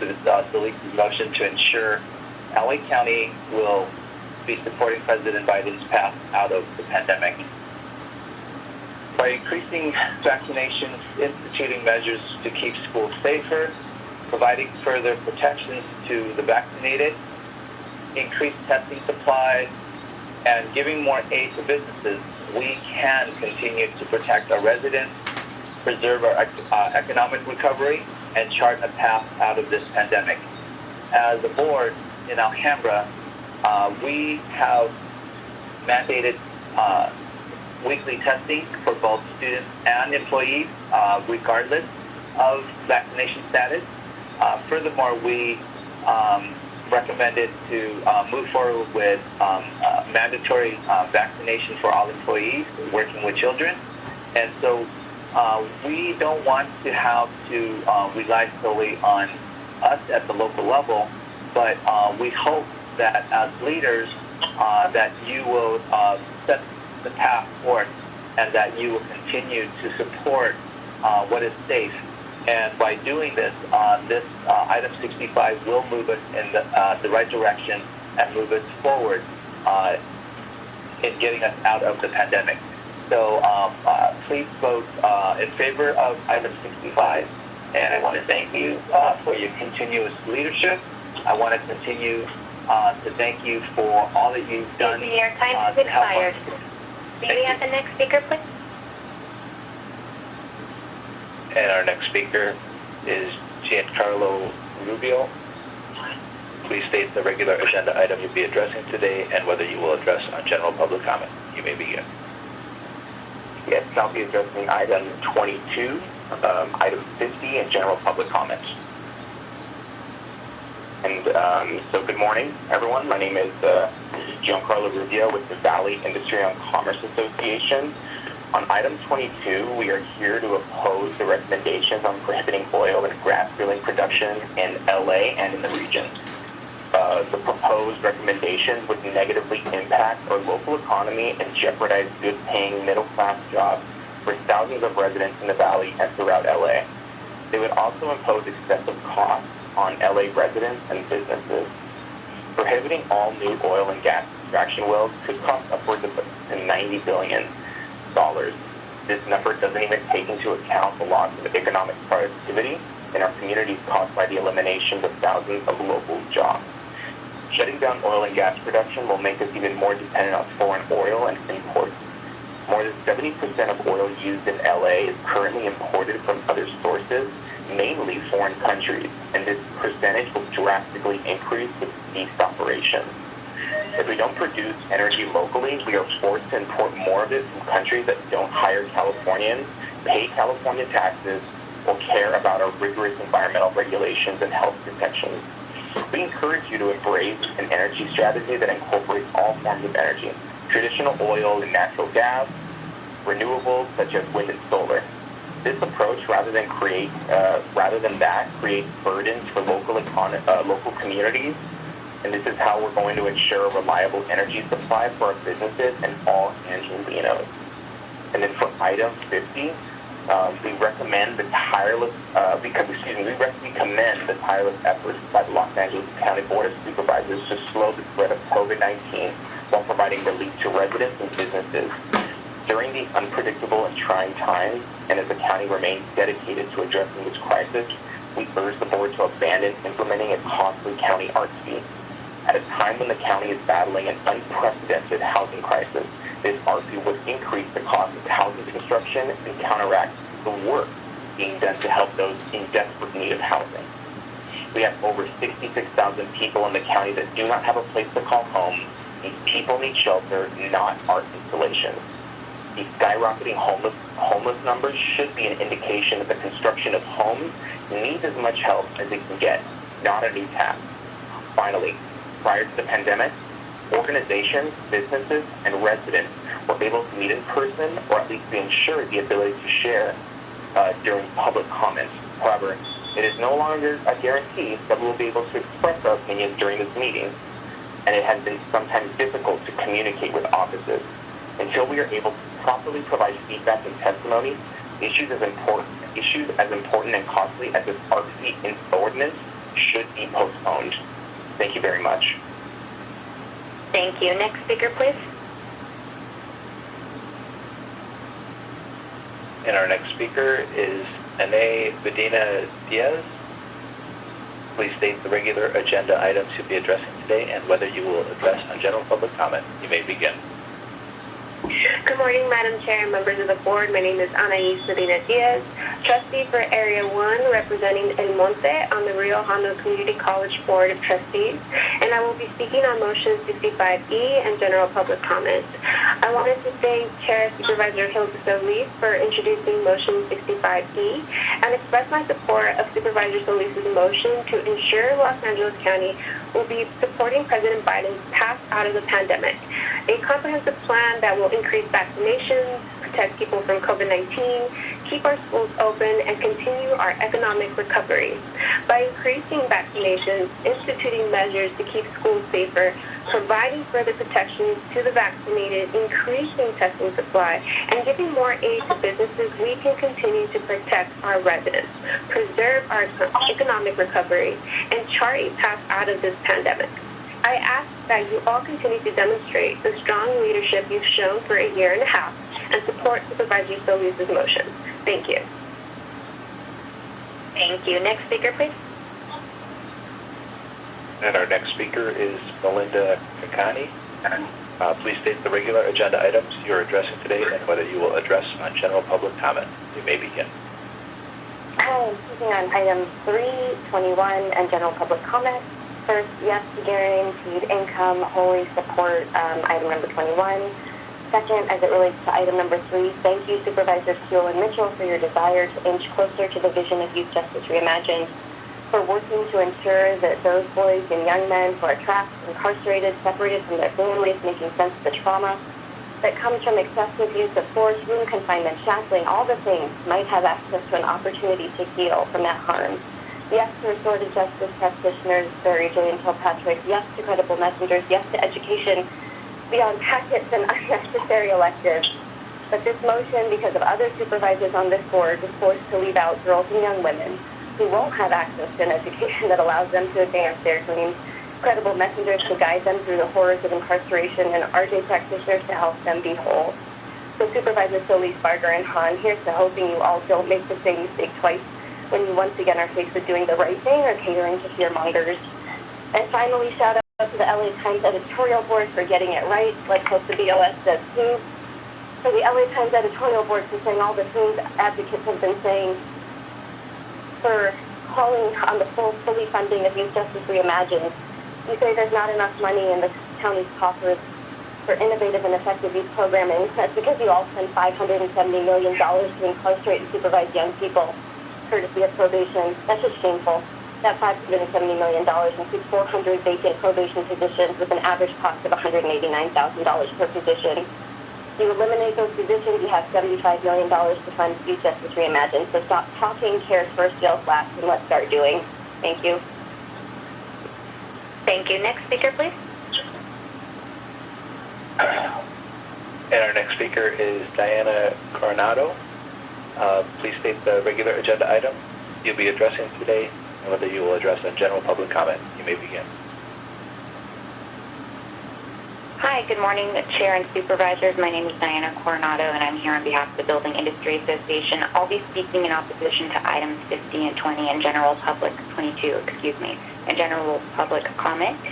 Solis' motion to ensure LA County will be supporting President Biden's path out of the pandemic. By increasing vaccinations, instituting measures to keep schools safer, providing further protections to the vaccinated, increased testing supplies, and giving more aid to businesses, we can continue to protect our residents, preserve our economic recovery, and chart a path out of this pandemic. As a board in Alhambra, we have mandated weekly testing for both students and employees, regardless of vaccination status. Furthermore, we recommended to move forward with mandatory vaccination for all employees working with children. And so we don't want to have to rely solely on us at the local level, but we hope that as leaders that you will set the path forth and that you will continue to support what is safe. And by doing this, this item 65 will move us in the right direction and move us forward in getting us out of the pandemic. So please vote in favor of item 65. And I want to thank you for your continuous leadership. I want to continue to thank you for all that you've done. Your time has expired. May we have the next speaker, please? And our next speaker is Carlo Rubio. Please state the regular agenda item you'll be addressing today and whether you will address on general public comment. You may begin. Yes, I'll be addressing item 22, item 50, and general public comments. And so good morning, everyone. My name is Giancarlo Rubio with the Valley Industry and Commerce Association. On item 22, we are here to oppose the recommendations on prohibiting oil and gas drilling production in LA and in the region. The proposed recommendations would negatively impact our local economy and jeopardize good-paying middle-class jobs for thousands of residents in the Valley and throughout LA. They would also impose excessive costs on LA residents and businesses. Prohibiting all new oil and gas extraction wells could cost upwards of $90 billion. This number doesn't even take into account the loss of economic productivity in our communities caused by the elimination of thousands of local jobs. Shutting down oil and gas production will make us even more dependent on foreign oil and imports. More than 70% of oil used in LA is currently imported from other sources, mainly foreign countries, and this percentage will drastically increase with ceased operations. If we don't produce energy locally, we are forced to import more of it from countries that don't hire Californians, pay California taxes, or care about our rigorous environmental regulations and health protections. We encourage you to embrace an energy strategy that incorporates all forms of energy, traditional oil and natural gas, renewables such as wind and solar. This approach, rather than that, creates burdens for local communities, and this is how we're going to ensure a reliable energy supply for our businesses and all Angelinos. And then for item 50, we recommend the tireless, we commend the tireless efforts by the Los Angeles County Board of Supervisors to slow the spread of COVID-19 while providing relief to residents and businesses. During these unpredictable and trying times, and as the county remains dedicated to addressing this crisis, we urge the board to abandon implementing a costly county arts fee. At a time when the county is battling an unprecedented housing crisis, this art fee would increase the cost of housing construction and counteract the work being done to help those in desperate need of housing. We have over 66,000 people in the county that do not have a place to call home. These people need shelter, not art installations. These skyrocketing homeless numbers should be an indication that the construction of homes needs as much help as it can get, not a new task. Finally, prior to the pandemic, organizations, businesses, and residents were able to meet in person or at least be ensured the ability to share during public comments. However, it is no longer a guarantee that we will be able to express our opinions during this meeting, and it has been sometimes difficult to communicate with offices. Until we are able to properly provide feedback and testimony, issues as important and costly as this art fee ordinance should be postponed. Thank you very much. Thank you. Next speaker, please. And our next speaker is Ynez Diaz. Please state the regular agenda items you'll be addressing today and whether you will address on general public comment. You may begin. Good morning, Madam Chair and members of the board. My name is Ynez Diaz, trustee for Area 1, representing El Monte on the Rio Hondo Community College Board of Trustees, and I will be speaking on motion 65E and general public comments. I wanted to thank Chair Supervisor Gustavo for introducing motion 65E and express my support of Supervisor Solis's motion to ensure Los Angeles County will be supporting President Biden's path out of the pandemic. A comprehensive plan that will increase vaccinations, protect people from COVID-19, keep our schools open, and continue our economic recovery. By increasing vaccinations, instituting measures to keep schools safer, providing further protections to the vaccinated, increasing testing supply, and giving more aid to businesses, we can continue to protect our residents, preserve our economic recovery, and chart a path out of this pandemic. I ask that you all continue to demonstrate the strong leadership you've shown for a year and a half and support Supervisor Solis's motion. Thank you. Thank you. Next speaker, please. And our next speaker is Belinda. Please state the regular agenda items you're addressing today and whether you will address on general public comment. You may begin. Hi, I'm speaking on items 3, 21, and general public comment. First, yes to guaranteed income, wholly support item number 21. Second, as it relates to item number 3, thank you, Supervisors Kuehl and Mitchell, for your desire to inch closer to the vision of Youth Justice Reimagined, for working to ensure that those boys and young men who are trapped, incarcerated, separated from their families, making sense of the trauma that comes from excessive use of force, room confinement, shackling, all the things, might have access to an opportunity to heal from that harm. Yes to restorative justice practitioners, Barry J. and Kilpatrick. Yes to credible messengers. Yes to education beyond packets and unnecessary electives. But this motion, because of other supervisors on this board, is forced to leave out girls and young women who won't have access to an education that allows them to advance their dreams credible messengers to guide them through the horrors of incarceration, and RJ practitioners to help them be whole. So Supervisor Solis, Barger, and Hahn, here's to hoping you all don't make the same mistake twice when you once again are faced with doing the right thing or catering to fearmongers. And finally, shout out to the LA Times editorial board for getting it right. Let's hope the BOS does too. For the LA Times editorial board for saying all the things advocates have been saying, for calling on the fully funding of Youth Justice Reimagined. You say there's not enough money in the county's coffers for innovative and effective youth programming. That's because you all spend $570 million to incarcerate and supervise young people, courtesy of probation. That's just shameful. That $570 million includes 400 vacant probation positions with an average cost of $189,000 per position. You eliminate those positions, you have $75 million to fund Youth Justice Reimagined. So stop talking, cares first, jails last, and let's start doing. Thank you. Thank you. Next speaker, please. And our next speaker is Diana Coronado. Please state the regular agenda item you'll be addressing today and whether you will address a general public comment. You may begin. Hi, good morning, Chair and Supervisors. My name is Diana Coronado, and I'm here on behalf of the Building Industry Association. I'll be speaking in opposition to items 50 and 20 and general public, 22, excuse me, and general public comment.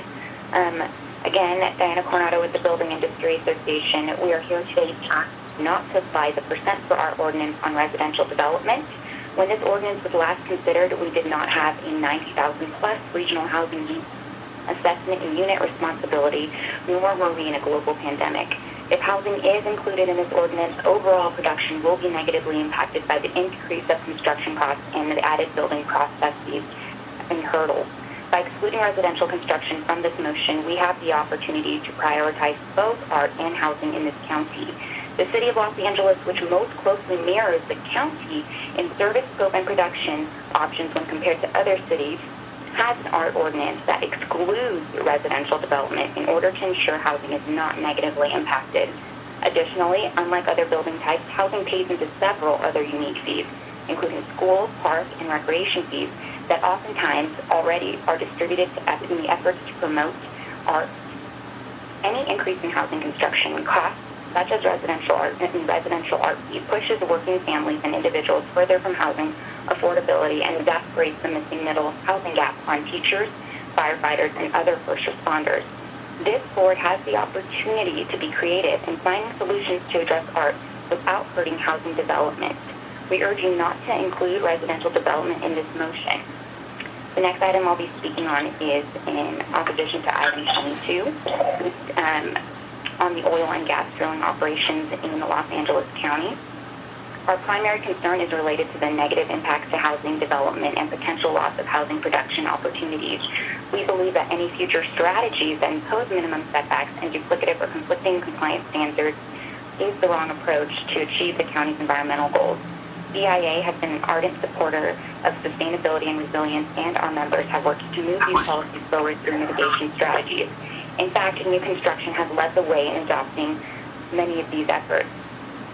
Again, Diana Coronado with the Building Industry Association. We are here today to ask not to apply the percent per art ordinance on residential development. When this ordinance was last considered, we did not have a 90,000 plus regional housing needs assessment and unit responsibility, nor were we in a global pandemic. If housing is included in this ordinance, overall production will be negatively impacted by the increase of construction costs and the added building processes and hurdles. By excluding residential construction from this motion, we have the opportunity to prioritize both art and housing in this county. The City of Los Angeles, which most closely mirrors the county in service scope and production options when compared to other cities, has an art ordinance that excludes residential development in order to ensure housing is not negatively impacted. Additionally, unlike other building types, housing pays into several other unique fees, including school, park, and recreation fees that oftentimes already are distributed in the efforts to promote art. Any increase in housing construction costs, such as residential art fees, pushes working families and individuals further from housing affordability and exacerbates the missing middle housing gap on teachers, firefighters, and other first responders. This board has the opportunity to be creative in finding solutions to address art without hurting housing development. We urge you not to include residential development in this motion. The next item I'll be speaking on is in opposition to item 22 on the oil and gas drilling operations in the Los Angeles County. Our primary concern is related to the negative impacts to housing development and potential loss of housing production opportunities. We believe that any future strategies that impose minimum setbacks and duplicative or conflicting compliance standards is the wrong approach to achieve the county's environmental goals. BIA has been an ardent supporter of sustainability and resilience, and our members have worked to move these policies forward through mitigation strategies. In fact, new construction has led the way in adopting many of these efforts.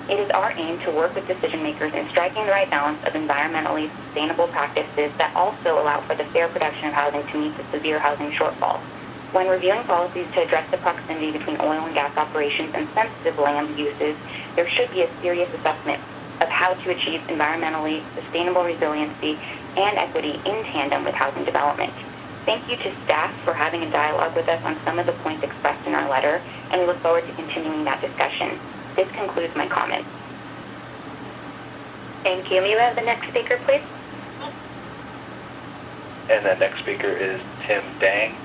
It is our aim to work with decision makers in striking the right balance of environmentally sustainable practices that also allow for the fair production of housing to meet the severe housing shortfall. When reviewing policies to address the proximity between oil and gas operations and sensitive land uses, there should be a serious assessment of how to achieve environmentally sustainable resiliency and equity in tandem with housing development. Thank you to staff for having a dialogue with us on some of the points expressed in our letter, and we look forward to continuing that discussion. This concludes my comments. Thank you. May we have the next speaker, please? And the next speaker is Tim Dang.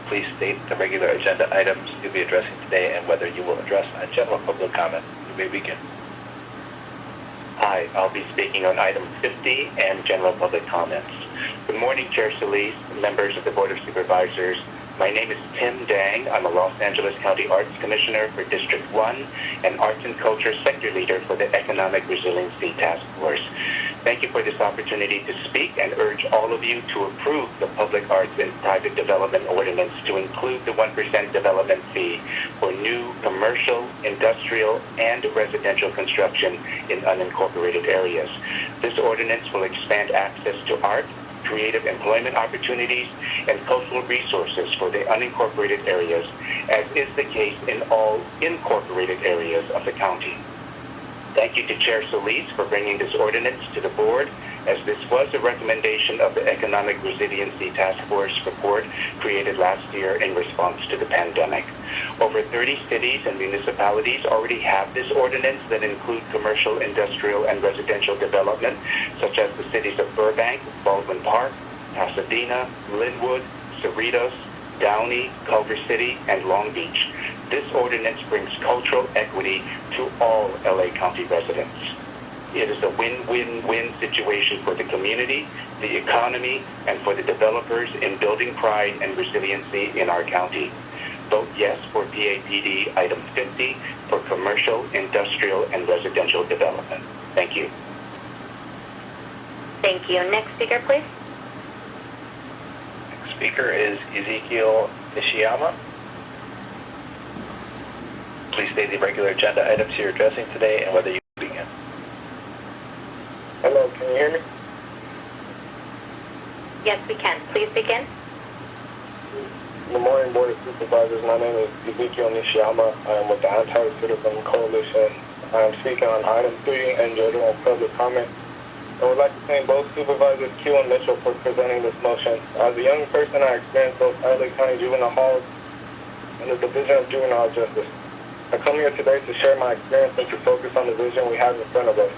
Please state the regular agenda items you'll be addressing today and whether you will address a general public comment. You may begin. Hi, I'll be speaking on item 50 and general public comments. Good morning, Chair Solis, members of the Board of Supervisors. My name is Tim Dang. I'm a Los Angeles County Arts Commissioner for District 1 and Arts and Culture Sector Leader for the Economic Resiliency Task Force. Thank you for this opportunity to speak and urge all of you to approve the Public Arts and Private Development Ordinance to include the 1% development fee for new commercial, industrial, and residential construction in unincorporated areas. This ordinance will expand access to art, creative employment opportunities and cultural resources for the unincorporated areas, as is the case in all incorporated areas of the county. Thank you to Chair Solis for bringing this ordinance to the board, as this was a recommendation of the Economic Resiliency Task Force report created last year in response to the pandemic. Over 30 cities and municipalities already have this ordinance that include commercial, industrial, and residential development, such as the cities of Burbank, Baldwin Park, Pasadena, Linwood, Cerritos, Downey, Culver City, and Long Beach. This ordinance brings cultural equity to all LA County residents. It is a win-win-win situation for the community, the economy, and for the developers in building pride and resiliency in our county. Vote yes for PAPD item 50 for commercial, industrial, and residential development. Thank you. Thank you. Next speaker, please. Next speaker is Ezekiel Ishiama. Please state the regular agenda items you're addressing today and whether you begin. Hello, can you hear me? Yes, we can. Please begin. Good morning, Board of Supervisors. My name is Ezekiel Ishiama. I am with the Anti-Citizen Coalition. I am speaking on item 3 and general public comment. I would like to thank both Supervisors Q and Mitchell for presenting this motion. As a young person, I experienced both LA County Juvenile Halls and the Division of Juvenile Justice. I come here today to share my experience and to focus on the vision we have in front of us.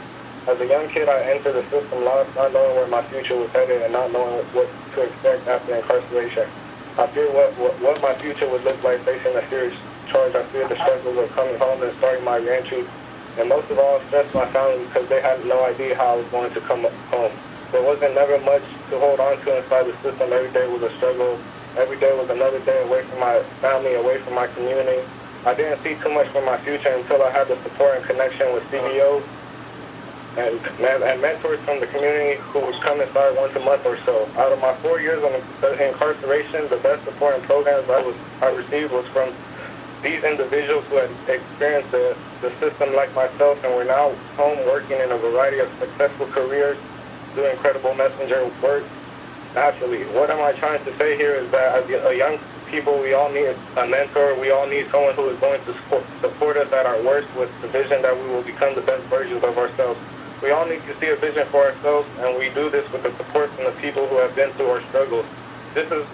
As a young kid, I entered the system lost, not knowing where my future was headed and not knowing what to expect after incarceration. I feared what my future would look like facing a serious charge. I feared the struggles of coming home and starting my reentry. And most of all, I stressed my family because they had no idea how I was going to come home. There wasn't never much to hold on to inside the system. Every day was a struggle. Every day was another day away from my family, away from my community. I didn't see too much for my future until I had the support and connection with CBOs and mentors from the community who would come inside once a month or so. Out of my 4 years of incarceration, the best support and programs I received was from these individuals who had experienced the system like myself and were now home working in a variety of successful careers, doing incredible messenger work naturally. What am I trying to say here is that as a young people, we all need a mentor. We all need someone who is going to support us at our worst with the vision that we will become the best versions of ourselves. We all need to see a vision for ourselves, and we do this with the support from the people who have been through our struggles. This is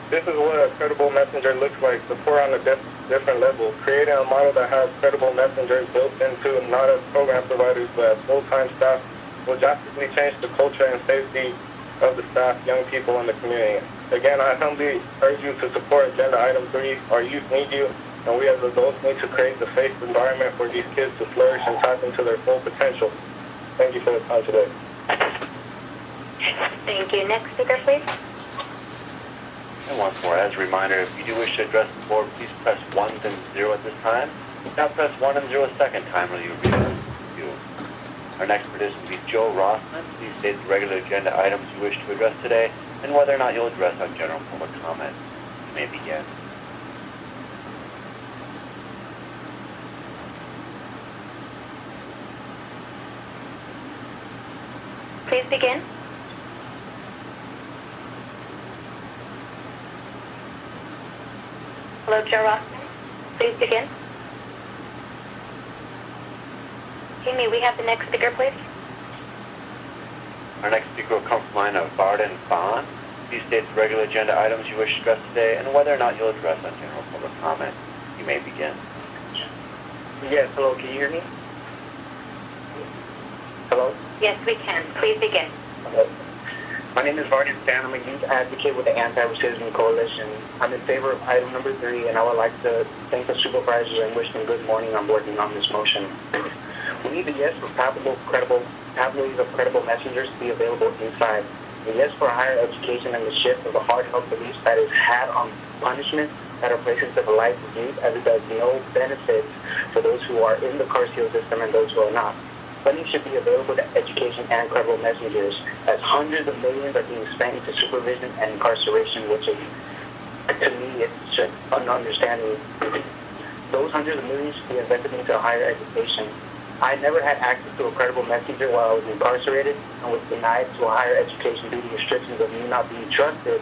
what a credible messenger looks like, support on a different level, creating a model that has credible messengers built into, not as program providers, but as full-time staff, will drastically change the culture and safety of the staff, young people, and the community. Again, I humbly urge you to support Agenda Item 3. Our youth need you, and we as adults need to create the safe environment for these kids to flourish and tap into their full potential. Thank you for the time today. Thank you. Next speaker, please. And once more, as a reminder, if you do wish to address the board, please press 1 then 0 at this time. Now press 1 and 0 a second time, or you will be able to. Our next participant will be Joe Rossman. Please state the regular agenda items you wish to address today and whether or not you'll address on general public comment. You may begin. Please begin. Hello, Joe Rossman. Please begin. Okay, may we have the next speaker, please? Our next speaker will come from the line of Barden Fang. Please state the regular agenda items you wish to address today and whether or not you'll address on general public comment. You may begin. Yes, hello, can you hear me? Hello? Yes, we can. Please begin. Okay. My name is Barnakey. I'm a youth advocate with the Anti-Racism Coalition. I'm in favor of item number 3, and I would like to thank the supervisors and wish them good morning. I'm working on this motion. We need a yes for pathways of credible messengers to be available inside. A yes for higher education and the shift of the hard-held beliefs that is had on punishment that are placed into the life of youth, as it does no benefits for those who are in the carceral system and those who are not. Funding should be available to education and credible messengers, as hundreds of millions are being spent into supervision and incarceration, which is, to me, it's just an understanding. Those hundreds of millions should be invested into higher education. I never had access to a credible messenger while I was incarcerated and was denied to a higher education due to restrictions of me not being trusted.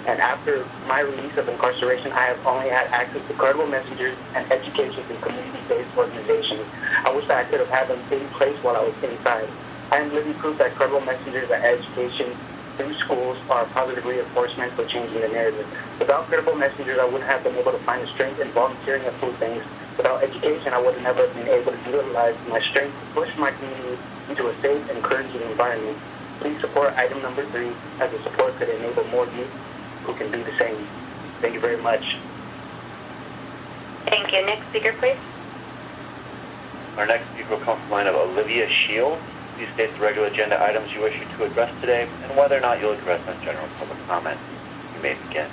And after my release of incarceration, I have only had access to credible messengers and education through community-based organizations. I wish that I could have had them in place while I was inside. I am living proof that credible messengers and education through schools are a positive reinforcement for changing the narrative. Without credible messengers, I wouldn't have been able to find the strength in volunteering and food things. Without education, I would have never been able to utilize my strength to push my community into a safe and encouraging environment. Please support item number 3, as the support could enable more youth who can do the same. Thank you very much. Thank you. Next speaker, please. Our next speaker will come from the line of Olivia Shields. Please state the regular agenda items you wish to address today and whether or not you'll address on general public comment. You may begin.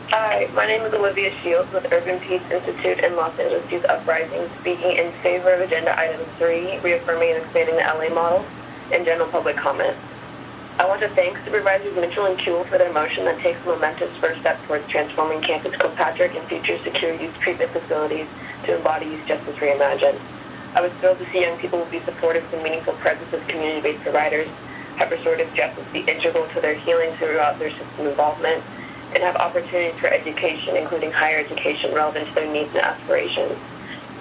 Hi, my name is Olivia Shields with Urban Peace Institute and Los Angeles Youth Uprising, speaking in favor of agenda item 3, reaffirming and expanding the LA model, and general public comment. I want to thank Supervisors Mitchell and Kuehl for their motion that takes a momentous first step towards transforming Campus Kilpatrick and future secure youth treatment facilities to embody youth justice reimagined. I was thrilled to see young people will be supported from meaningful presence as community-based providers, have restorative justice be integral to their healing throughout their system involvement, and have opportunities for education, including higher education relevant to their needs and aspirations.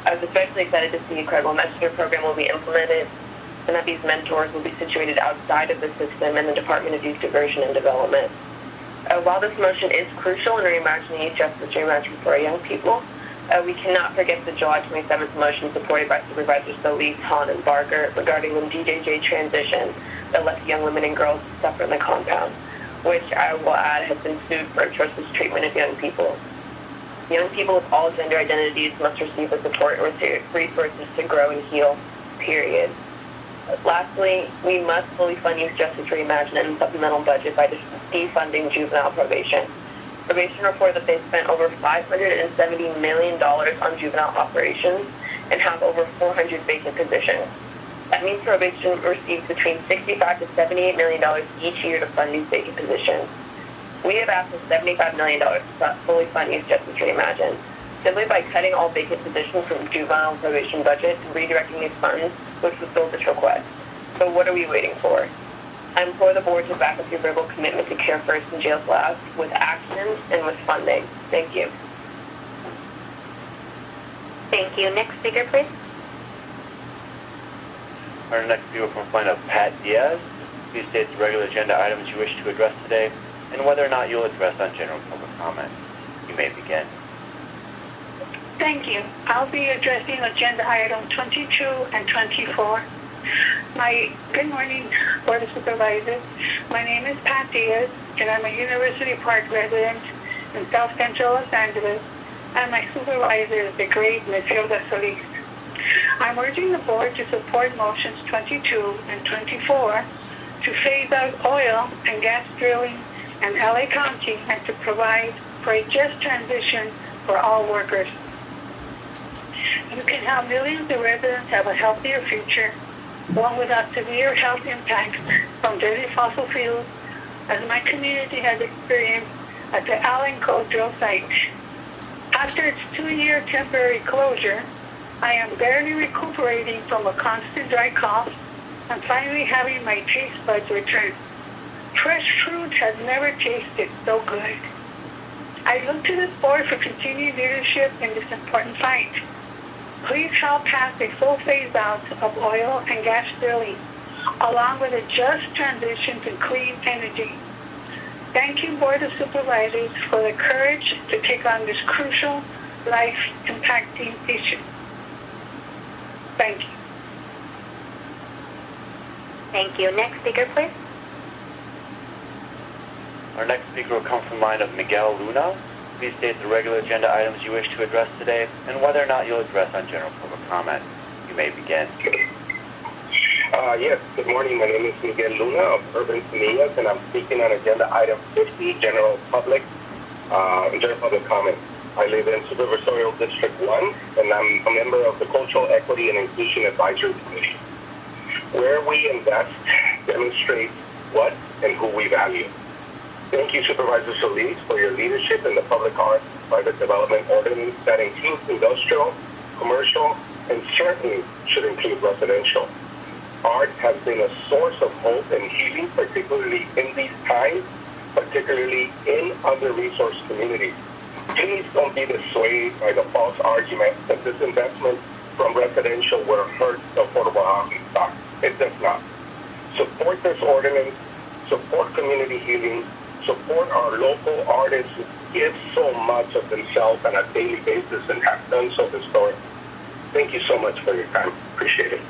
I was especially excited to see a credible messenger program will be implemented and that these mentors will be situated outside of the system in the Department of Youth Diversion and Development. While this motion is crucial in reimagining youth justice reimagining for our young people, we cannot forget the July 27th motion supported by Supervisors Solis, Hahn, and Barker regarding the DJJ transition that left young women and girls suffer in the compound, which I will add has been sued for atrocious treatment of young people. Young people with all gender identities must receive the support and resources to grow and heal, period. Lastly, we must fully fund Youth Justice Reimagined in the supplemental budget by defunding juvenile probation. Probation reported that they spent over $570 million on juvenile operations and have over 400 vacant positions. That means probation receives between $65 to $78 million each year to fund these vacant positions. We have asked for $75 million to fully fund Youth Justice Reimagined. Simply by cutting all vacant positions from juvenile probation budget and redirecting these funds, which fulfills this request. So what are we waiting for? I implore the board to back up your verbal commitment to care first and jails last with actions and with funding. Thank you. Thank you. Next speaker, please. Our next speaker will come from the line of Pat Diaz. Please state the regular agenda items you wish to address today and whether or not you'll address on general public comment. You may begin. Thank you. I'll be addressing agenda item 22 and 24. Good morning, Board of Supervisors. My name is Pat Diaz, and I'm a University Park resident in South Central Los Angeles, and my supervisor is the great Ms. Hilda Solis. I'm urging the board to support motions 22 and 24 to phase out oil and gas drilling in LA County and to provide for a just transition for all workers. You can help millions of residents have a healthier future, one without severe health impacts from dirty fossil fuels, as my community has experienced at the Elen Geecey drill site. After its 2-year temporary closure, I am barely recuperating from a constant dry cough and finally having my taste buds return. Fresh fruit has never tasted so good. I look to this board for continued leadership in this important fight. Please help pass a full phase-out of oil and gas drilling, along with a just transition to clean energy. Thank you, Board of Supervisors, for the courage to take on this crucial, life-impacting issue. Thank you. Thank you. Next speaker, please. Our next speaker will come from the line of Miguel Luna. Please state the regular agenda items you wish to address today and whether or not you'll address on general public comment. You may begin. Yes, good morning. My name is Miguel Luna of Urban MIA, and I'm speaking on agenda item 50, general public comment. I live in Supervisorial District 1, and I'm a member of the Cultural Equity and Inclusion Advisory Committee. Where we invest demonstrates what and who we value. Thank you, Supervisor Solis, for your leadership in the public arts private development ordinance that includes industrial, commercial, and certainly should include residential. Art has been a source of hope and healing, particularly in these times, particularly in under-resourced communities. Please don't be dissuaded by the false argument that this investment from residential will hurt the affordable housing stock. It does not. Support this ordinance, support community healing, support our local artists who give so much of themselves on a daily basis and have done so historically. Thank you so much for your time. Appreciate it.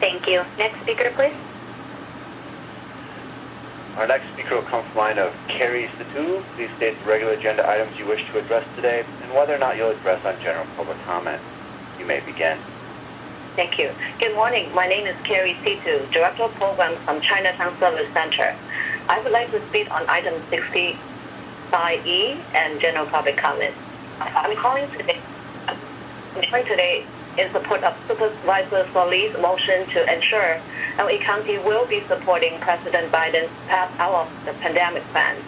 Thank you. Next speaker, please. Our next speaker will come from the line of Cary Situ. Please state the regular agenda items you wish to address today and whether or not you'll address on general public comment. You may begin. Thank you. Good morning. My name is Cary Situ, Director of Programs from Chinatown Service Center. I would like to speak on item 65E and general public comment. I'm calling today in support of Supervisor Solis' motion to ensure LA County will be supporting President Biden's path out of the pandemic plan.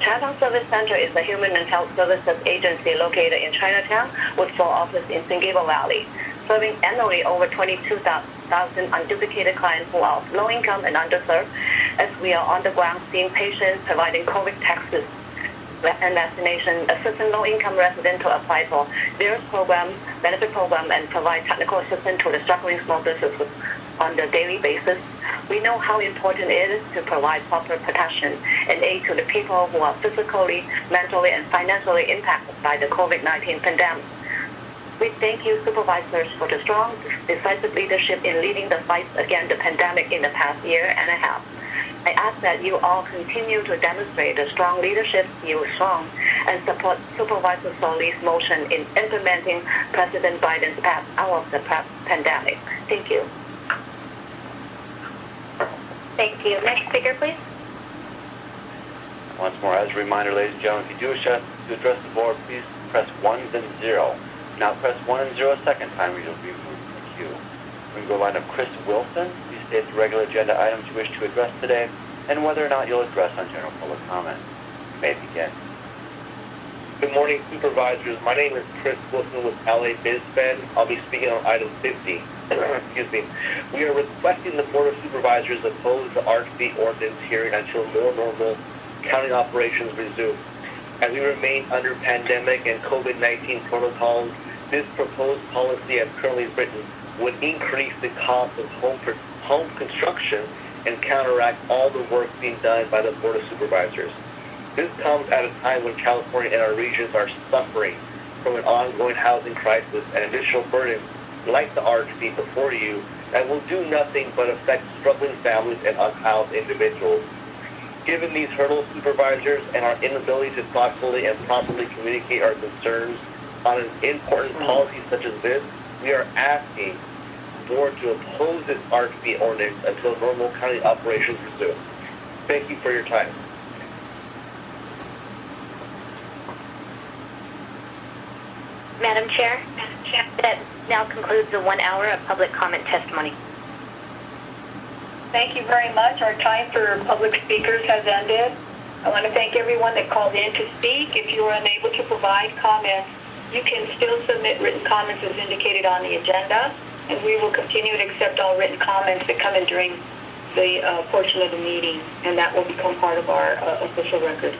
Chinatown Service Center is a human and health services agency located in Chinatown with 4 offices in San Gabriel Valley, serving annually over 22,000 unduplicated clients who are low income and underserved, as we are on the ground seeing patients, providing COVID tests and vaccination, assisting low-income residents to apply for various programs, benefit programs, and provide technical assistance to the struggling small businesses on a daily basis. We know how important it is to provide proper protection and aid to the people who are physically, mentally, and financially impacted by the COVID-19 pandemic. We thank you, supervisors, for the strong, decisive leadership in leading the fight against the pandemic in the past year and a half. I ask that you all continue to demonstrate the strong leadership you shown and support Supervisor Solis' motion in implementing President Biden's path out of the pandemic. Thank you. Thank you. Next speaker, please. Once more, as a reminder, ladies and gentlemen, if you do wish to address the board, please press 1 then 0. Now press 1 and 0 a second time, or you'll be moved from the queue. We go to the line of Chris Wilson. Please state the regular agenda items you wish to address today and whether or not you'll address on general public comment. You may begin. Good morning, supervisors. My name is Chris Wilson with LA BizFed. I'll be speaking on item 50. Excuse me. We are requesting the Board of Supervisors oppose the Art fee ordinance hearing until more normal county operations resume. As we remain under pandemic and COVID-19 protocols, this proposed policy as currently written would increase the cost of home construction and counteract all the work being done by the Board of Supervisors. This comes at a time when California and our regions are suffering from an ongoing housing crisis and additional burdens like the Art fee before you that will do nothing but affect struggling families and unhoused individuals. Given these hurdles, supervisors, and our inability to thoughtfully and properly communicate our concerns on an important policy such as this, we are asking the board to oppose this Art fee ordinance until normal county operations resume. Thank you for your time. Madam Chair, that now concludes the 1 hour of public comment testimony. Thank you very much. Our time for public speakers has ended. I want to thank everyone that called in to speak. If you were unable to provide comments, you can still submit written comments as indicated on the agenda, and we will continue to accept all written comments that come in during the portion of the meeting, and that will become part of our official record.